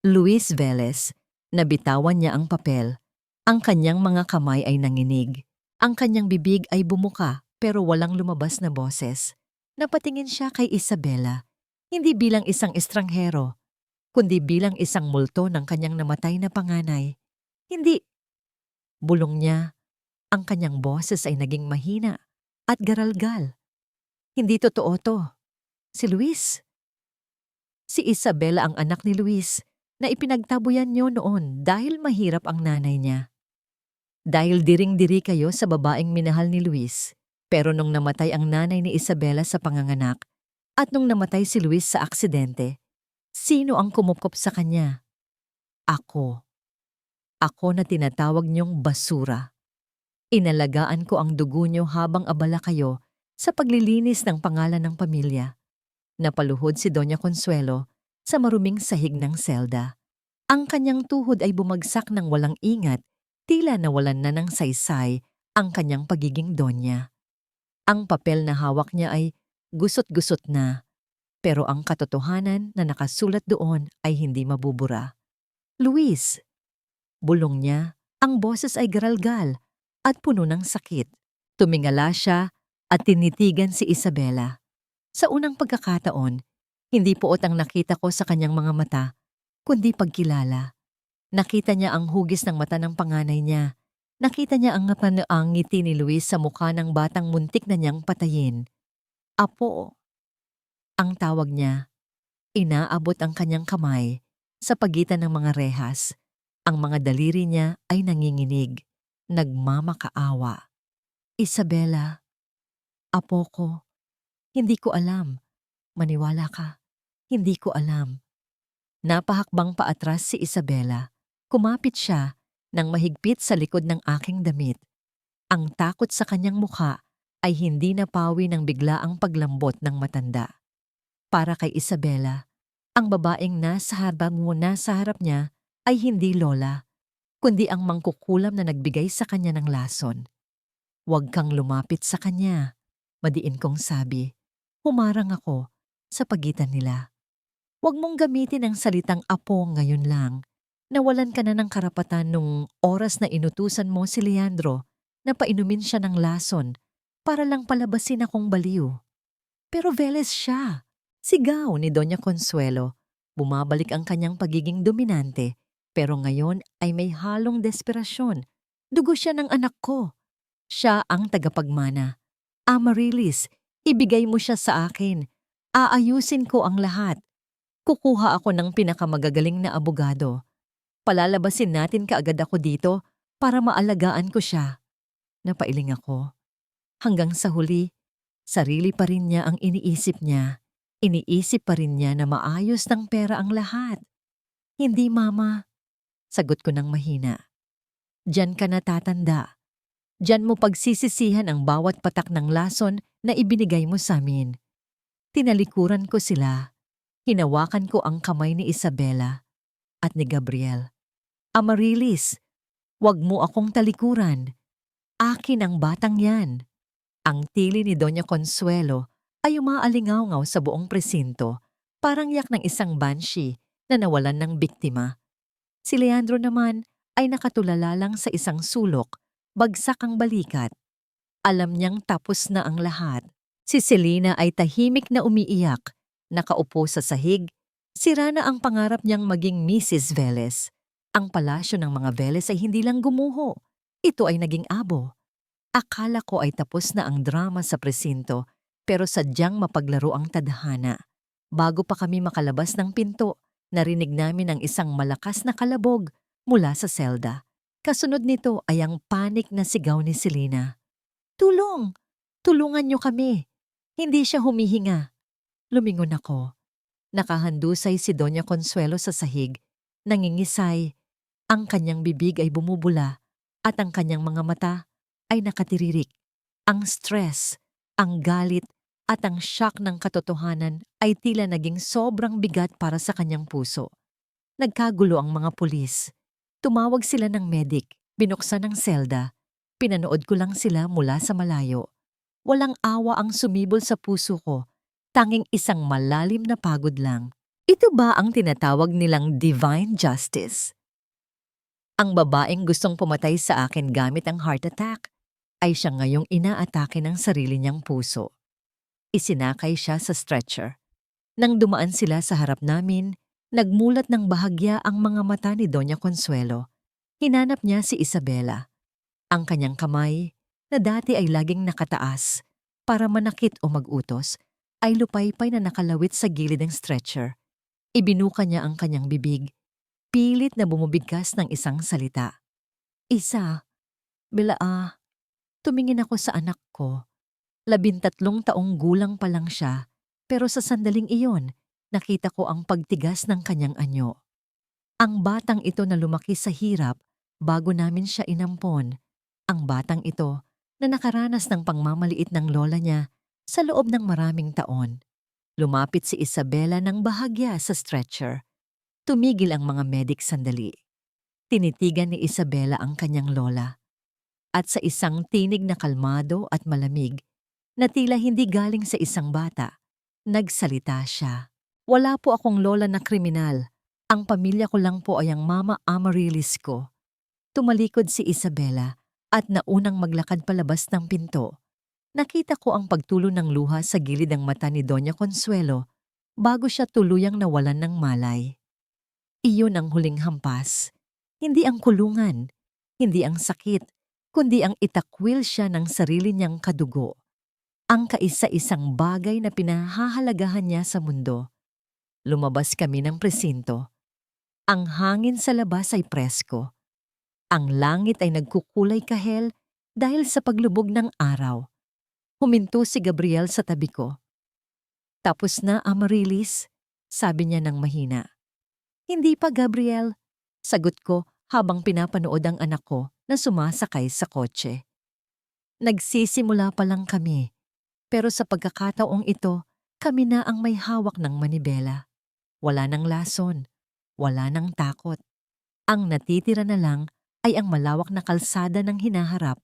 Luis Velez. Nabitawan niya ang papel. Ang kanyang mga kamay ay nanginig. Ang kanyang bibig ay bumuka pero walang lumabas na boses. Napatingin siya kay Isabela, hindi bilang isang estranghero, kundi bilang isang multo ng kanyang namatay na panganay. Hindi. Bulong niya, ang kanyang boses ay naging mahina at garalgal. Hindi totoo to. Si Luis. Si Isabela ang anak ni Luis na ipinagtabuyan niyo noon dahil mahirap ang nanay niya. Dahil diring-diri kayo sa babaeng minahal ni Luis, pero nung namatay ang nanay ni Isabela sa panganganak at nung namatay si Luis sa aksidente, sino ang kumupkop sa kanya? Ako. Ako na tinatawag niyong basura. Inalagaan ko ang dugo niyo habang abala kayo sa paglilinis ng pangalan ng pamilya. Napaluhod si Doña Consuelo sa maruming sahig ng selda. Ang kanyang tuhod ay bumagsak ng walang ingat, tila nawalan na ng saysay ang kanyang pagiging donya. Ang papel na hawak niya ay gusot-gusot na, pero ang katotohanan na nakasulat doon ay hindi mabubura. Luis! Bulong niya, ang boses ay garalgal at puno ng sakit. Tumingala siya at tinitigan si Isabela. Sa unang pagkakataon, hindi poot ang nakita ko sa kanyang mga mata, kundi pagkilala. Nakita niya ang hugis ng mata ng panganay niya. Nakita niya ang ngiti ni Luis sa mukha ng batang muntik na niyang patayin. Apo. Ang tawag niya. Inaabot ang kanyang kamay sa pagitan ng mga rehas. Ang mga daliri niya ay nanginginig, nagmamakaawa. Isabela, apo ko, hindi ko alam. Maniwala ka, hindi ko alam. Napahakbang paatras si Isabela. Kumapit siya nang mahigpit sa likod ng aking damit. Ang takot sa kanyang mukha ay hindi napawi ng biglaang paglambot ng matanda. Para kay Isabela, ang babaeng nasa harap niya ay hindi lola, kundi ang mangkukulam na nagbigay sa kanya ng lason. Huwag kang lumapit sa kanya, madiin kong sabi. Humarang ako sa pagitan nila. Huwag mong gamitin ang salitang apo ngayon lang. Nawalan ka na ng karapatan nung oras na inutusan mo si Leandro na painumin siya ng lason para lang palabasin akong baliw. Pero Velez siya. Sigaw ni Doña Consuelo. Bumabalik ang kanyang pagiging dominante, pero ngayon ay may halong desperasyon. Dugo siya ng anak ko. Siya ang tagapagmana. Amarilis, ibigay mo siya sa akin. Aayusin ko ang lahat. Kukuha ako ng pinakamagagaling na abogado. Palalabasin natin kaagad ako dito para maalagaan ko siya. Napailing ako. Hanggang sa huli, sarili pa rin niya ang iniisip niya. Iniisip pa rin niya na maayos ng pera ang lahat. Hindi, Mama. Sagot ko ng mahina. Diyan ka natatanda. Diyan mo pagsisisihan ang bawat patak ng lason na ibinigay mo sa amin. Tinalikuran ko sila. Hinawakan ko ang kamay ni Isabela at ni Gabriel. Amarilis, wag mo akong talikuran. Akin ang batang yan. Ang tili ni Doña Consuelo ay umaalingaw-ngaw sa buong presinto, parang yak ng isang banshee na nawalan ng biktima. Si Leandro naman ay nakatulala lang sa isang sulok, bagsak ang balikat. Alam niyang tapos na ang lahat. Si Selena ay tahimik na umiiyak, nakaupo sa sahig, Sira na ang pangarap niyang maging Mrs. Velez. Ang palasyo ng mga Velez ay hindi lang gumuho. Ito ay naging abo. Akala ko ay tapos na ang drama sa presinto, pero sadyang mapaglaro ang tadhana. Bago pa kami makalabas ng pinto, narinig namin ang isang malakas na kalabog mula sa selda. Kasunod nito ay ang panik na sigaw ni Selena. "Tulong! Tulungan niyo kami!" Hindi siya humihinga. Lumingon ako. Nakahandusay si Doña Consuelo sa sahig, nangingisay. Ang kanyang bibig ay bumubula at ang kanyang mga mata ay nakatiririk. Ang stress, ang galit at ang shock ng katotohanan ay tila naging sobrang bigat para sa kanyang puso. Nagkagulo ang mga pulis. Tumawag sila ng medic, binuksan ang selda. Pinanood ko lang sila mula sa malayo. Walang awa ang sumibol sa puso ko. Tanging isang malalim na pagod lang. Ito ba ang tinatawag nilang divine justice? Ang babaeng gustong pumatay sa akin gamit ang heart attack ay siya ngayong inaatake ng sarili niyang puso. Isinakay siya sa stretcher. Nang dumaan sila sa harap namin, nagmulat ng bahagya ang mga mata ni Doña Consuelo. Hinanap niya si Isabela. Ang kanyang kamay, na dati ay laging nakataas para manakit o magutos, ay lupaypay na nakalawit sa gilid ng stretcher. Ibinuka niya ang kanyang bibig, pilit na bumubigkas ng isang salita. "Isa, Bela, tumingin ako sa anak ko. 13 taong gulang pa lang siya, pero sa sandaling iyon, nakita ko ang pagtigas ng kanyang anyo. Ang batang ito na lumaki sa hirap bago namin siya inampon. Ang batang ito na nakaranas ng pangmamaliit ng lola niya sa loob ng maraming taon." Lumapit si Isabela ng bahagya sa stretcher. Tumigil ang mga medik sandali. Tinitigan ni Isabela ang kanyang lola. At sa isang tinig na kalmado at malamig, na tila hindi galing sa isang bata, nagsalita siya. "Wala po akong lola na kriminal. Ang pamilya ko lang po ay ang Mama Amaryllis ko." Tumalikod si Isabela at naunang maglakad palabas ng pinto. Nakita ko ang pagtulo ng luha sa gilid ng mata ni Doña Consuelo bago siya tuluyang nawalan ng malay. Iyon ang huling hampas. Hindi ang kulungan, hindi ang sakit, kundi ang itakwil siya ng sarili niyang kadugo. Ang kaisa-isang bagay na pinahahalagahan niya sa mundo. Lumabas kami ng presinto. Ang hangin sa labas ay presko. Ang langit ay nagkukulay kahel dahil sa paglubog ng araw. Huminto si Gabriel sa tabi ko. "Tapos na, Amaryllis?" sabi niya ng mahina. "Hindi pa, Gabriel," sagot ko habang pinapanood ang anak ko na sumasakay sa kotse. Nagsisimula pa lang kami, pero sa pagkakataong ito, kami na ang may hawak ng manibela. Wala nang lason, wala nang takot. Ang natitira na lang ay ang malawak na kalsada ng hinaharap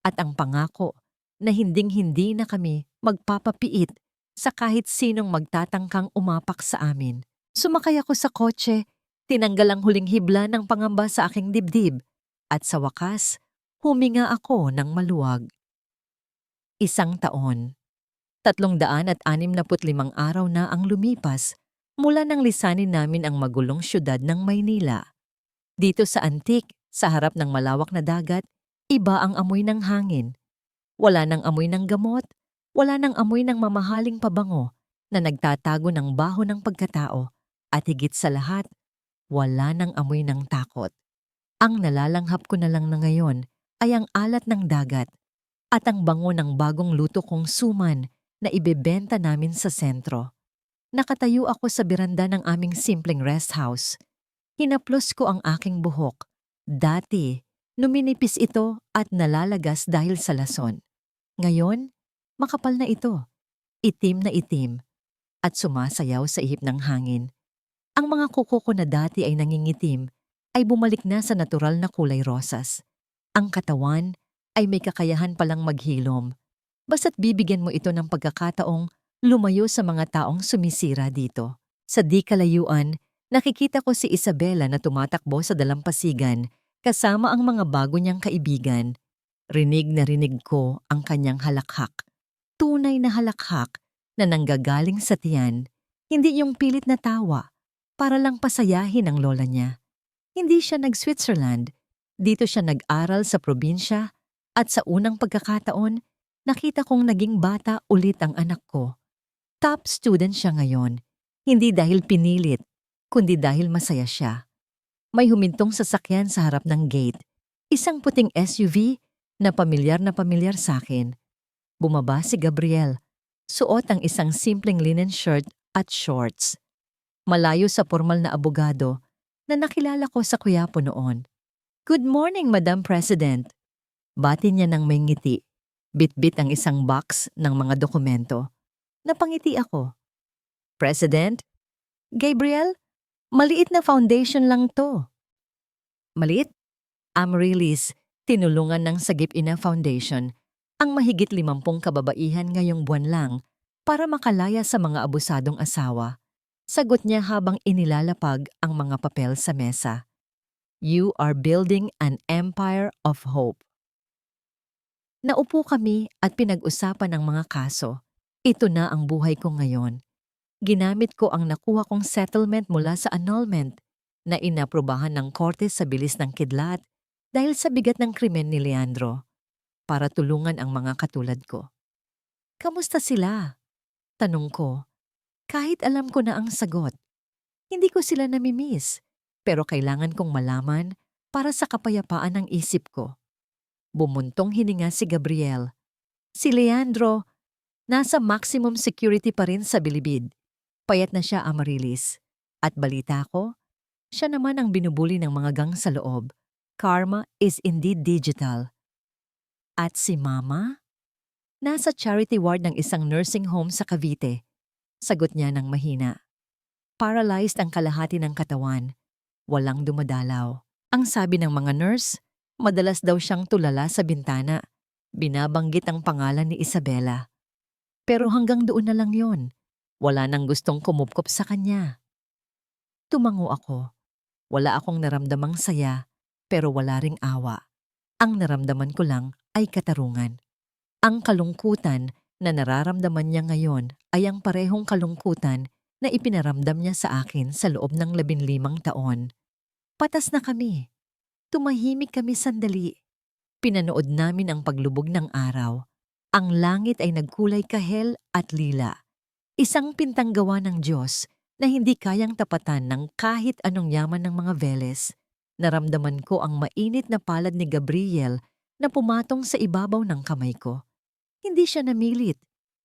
at ang pangako na hinding-hindi na kami magpapapiit sa kahit sinong magtatangkang umapak sa amin. Sumakay ako sa kotse, tinanggal ang huling hibla ng pangamba sa aking dibdib, at sa wakas, huminga ako ng maluwag. 1 taon. 365 araw na ang lumipas mula nang lisanin namin ang magulong syudad ng Maynila. Dito sa Antique, sa harap ng malawak na dagat, iba ang amoy ng hangin. Wala nang amoy ng gamot, wala nang amoy ng mamahaling pabango na nagtatago ng baho ng pagkatao, at higit sa lahat, wala nang amoy ng takot. Ang nalalanghap ko na lang na ngayon ay ang alat ng dagat at ang bango ng bagong luto kong suman na ibebenta namin sa sentro. Nakatayo ako sa beranda ng aming simpleng rest house. Hinaplos ko ang aking buhok. Dati, numinipis ito at nalalagas dahil sa lason. Ngayon, makapal na ito, itim na itim, at sumasayaw sa ihip ng hangin. Ang mga kuko ko na dati ay nangingitim ay bumalik na sa natural na kulay rosas. Ang katawan ay may kakayahan palang maghilom. Basta't bibigyan mo ito ng pagkakataong lumayo sa mga taong sumisira dito. Sa di kalayuan, nakikita ko si Isabela na tumatakbo sa dalampasigan kasama ang mga bago niyang kaibigan. Rinig na rinig ko ang kanyang halakhak. Tunay na halakhak na nanggagaling sa tiyan, hindi yung pilit na tawa, para lang pasayahin ang lola niya. Hindi siya nag-Switzerland. Dito siya nag-aral sa probinsya at sa unang pagkakataon, nakita kong naging bata ulit ang anak ko. Top student siya ngayon, hindi dahil pinilit, kundi dahil masaya siya. May humintong sasakyan sa harap ng gate, isang puting SUV na pamilyar sa akin. Bumaba si Gabriel, suot ang isang simpleng linen shirt at shorts. Malayo sa formal na abogado na nakilala ko sa Quiapo noon. "Good morning, Madam President." Bati niya ng may ngiti. Bit-bit ang isang box ng mga dokumento. Napangiti ako. "President? Gabriel, maliit na foundation lang to." Maliit? Amaryllis, tinulungan ng Sagip Ina Foundation ang mahigit 50 kababaihan ngayong buwan lang para makalaya sa mga abusadong asawa. Sagot niya habang inilalapag ang mga papel sa mesa. "You are building an empire of hope." Naupo kami at pinag-usapan ang mga kaso. Ito na ang buhay ko ngayon. Ginamit ko ang nakuha kong settlement mula sa annulment na inaprubahan ng korte sa bilis ng kidlat dahil sa bigat ng krimen ni Leandro para tulungan ang mga katulad ko. "Kamusta sila?" tanong ko. Kahit alam ko na ang sagot. Hindi ko sila namimiss, pero kailangan kong malaman para sa kapayapaan ng isip ko. Bumuntong hininga si Gabriel. Si Leandro, nasa maximum security pa rin sa bilibid. Payat na siya, Amaryllis. At balita ko, siya naman ang binubuli ng mga gang sa loob. Karma is indeed digital. At si Mama? Nasa charity ward ng isang nursing home sa Cavite. Sagot niya ng mahina. Paralyzed ang kalahati ng katawan. Walang dumadalaw. Ang sabi ng mga nurse, madalas daw siyang tulala sa bintana. Binabanggit ang pangalan ni Isabela. Pero hanggang doon na lang yon. Wala nang gustong kumupkop sa kanya. Tumango ako. Wala akong naramdamang saya, pero wala ring awa. Ang naramdaman ko lang ay katarungan. Ang kalungkutan na nararamdaman niya ngayon ay ang parehong kalungkutan na ipinaramdam niya sa akin sa loob ng 15 taon. Patas na kami. Tumahimik kami sandali. Pinanood namin ang paglubog ng araw. Ang langit ay nagkulay kahel at lila. Isang pintang gawa ng Diyos na hindi kayang tapatan ng kahit anong yaman ng mga Veles. Naramdaman ko ang mainit na palad ni Gabriel na pumatong sa ibabaw ng kamay ko. Hindi siya namilit,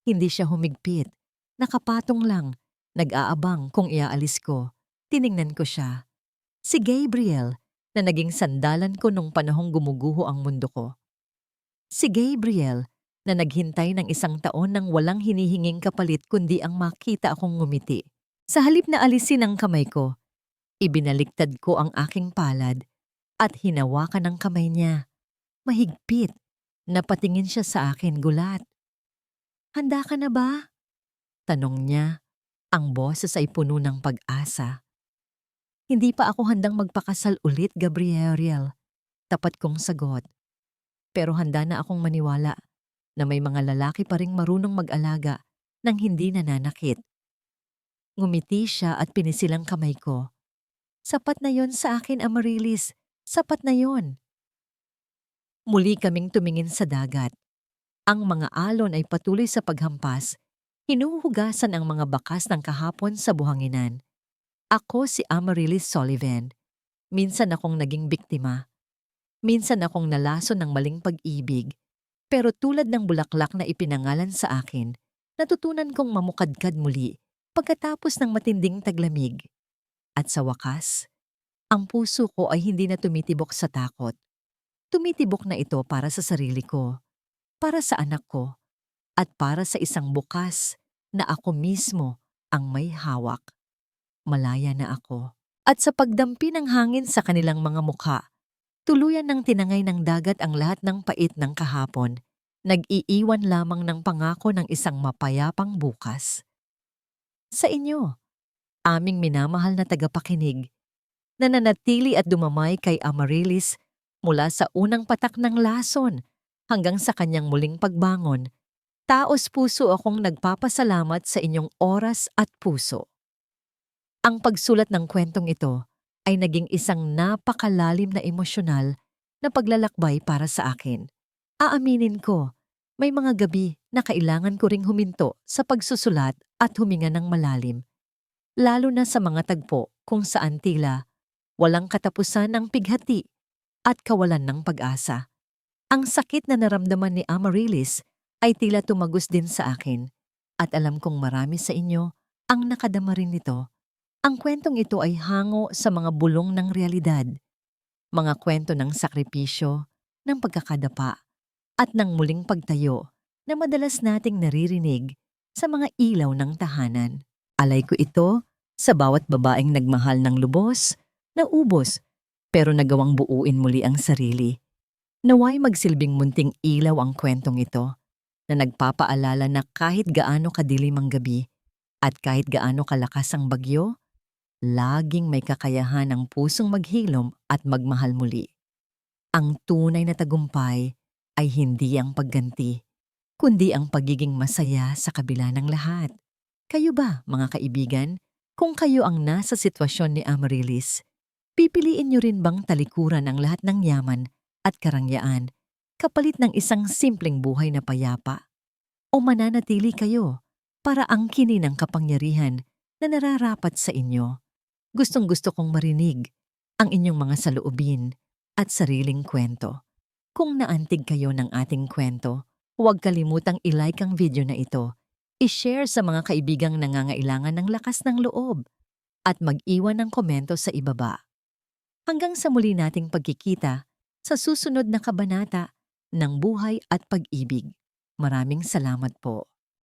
hindi siya humigpit. Nakapatong lang, nag-aabang kung iaalis ko. Tiningnan ko siya. Si Gabriel, na naging sandalan ko nung panahong gumuguho ang mundo ko. Si Gabriel, na naghintay ng 1 taon nang walang hinihinging kapalit kundi ang makita akong ngumiti. Sa halip na alisin ang kamay ko, ibinaliktad ko ang aking palad at hinawakan ang kamay niya. Mahigpit. Napatingin siya sa akin gulat. "Handa ka na ba?" tanong niya. Ang boses ay puno ng pag-asa. "Hindi pa ako handang magpakasal ulit, Gabriel." Tapat kong sagot. Pero handa na akong maniwala na may mga lalaki pa ring marunong mag-alaga nang hindi nananakit. Ngumiti siya at pinisilang kamay ko. "Sapat na yon sa akin, Amaryllis. Sapat na yon." Muli kaming tumingin sa dagat. Ang mga alon ay patuloy sa paghampas. Hinuhugasan ang mga bakas ng kahapon sa buhanginan. Ako si Amaryllis Sullivan. Minsan akong naging biktima. Minsan akong nalason ng maling pag-ibig. Pero tulad ng bulaklak na ipinangalan sa akin, natutunan kong mamukadkad muli pagkatapos ng matinding taglamig. At sa wakas, ang puso ko ay hindi na tumitibok sa takot. Tumitibok na ito para sa sarili ko, para sa anak ko, at para sa isang bukas na ako mismo ang may hawak. Malaya na ako. At sa pagdampi ng hangin sa kanilang mga mukha, tuluyan ng tinangay ng dagat ang lahat ng pait ng kahapon. Nag-iiwan lamang ng pangako ng isang mapayapang bukas. Sa inyo, aming minamahal na tagapakinig, nananatili at dumamay kay Amaryllis mula sa unang patak ng lason hanggang sa kanyang muling pagbangon. Taos puso akong nagpapasalamat sa inyong oras at puso. Ang pagsulat ng kwentong ito ay naging isang napakalalim na emosyonal na paglalakbay para sa akin. Aaminin ko, may mga gabi na kailangan ko ring huminto sa pagsusulat at huminga ng malalim, lalo na sa mga tagpo kung saan tila walang katapusan ang pighati at kawalan ng pag-asa. Ang sakit na naramdaman ni Amaryllis ay tila tumagos din sa akin at alam kong marami sa inyo ang nakadama rin nito. Ang kwentong ito ay hango sa mga bulong ng realidad, mga kwento ng sakripisyo, ng pagkakadapa, at ng muling pagtayo na madalas nating naririnig sa mga ilaw ng tahanan. Alay ko ito sa bawat babaeng nagmahal ng lubos, naubos, pero nagawang buuin muli ang sarili. Naway magsilbing munting ilaw ang kwentong ito na nagpapaalala na kahit gaano kadilim ang gabi at kahit gaano kalakas ang bagyo, laging may kakayahan ang pusong maghilom at magmahal muli. Ang tunay na tagumpay ay hindi ang pagganti, kundi ang pagiging masaya sa kabila ng lahat. Kayo ba, mga kaibigan, kung kayo ang nasa sitwasyon ni Amaryllis, pipiliin niyo rin bang talikuran ang lahat ng yaman at karangyaan kapalit ng isang simpleng buhay na payapa? O mananatili kayo para angkinin ang kapangyarihan na nararapat sa inyo? Gustong-gusto kong marinig ang inyong mga saloobin at sariling kwento. Kung naantig kayo ng ating kwento, huwag kalimutang i-like ang video na ito, i-share sa mga kaibigang nangangailangan ng lakas ng loob, at mag-iwan ng komento sa ibaba. Hanggang sa muli nating pagkikita sa susunod na kabanata ng buhay at pag-ibig. Maraming salamat po.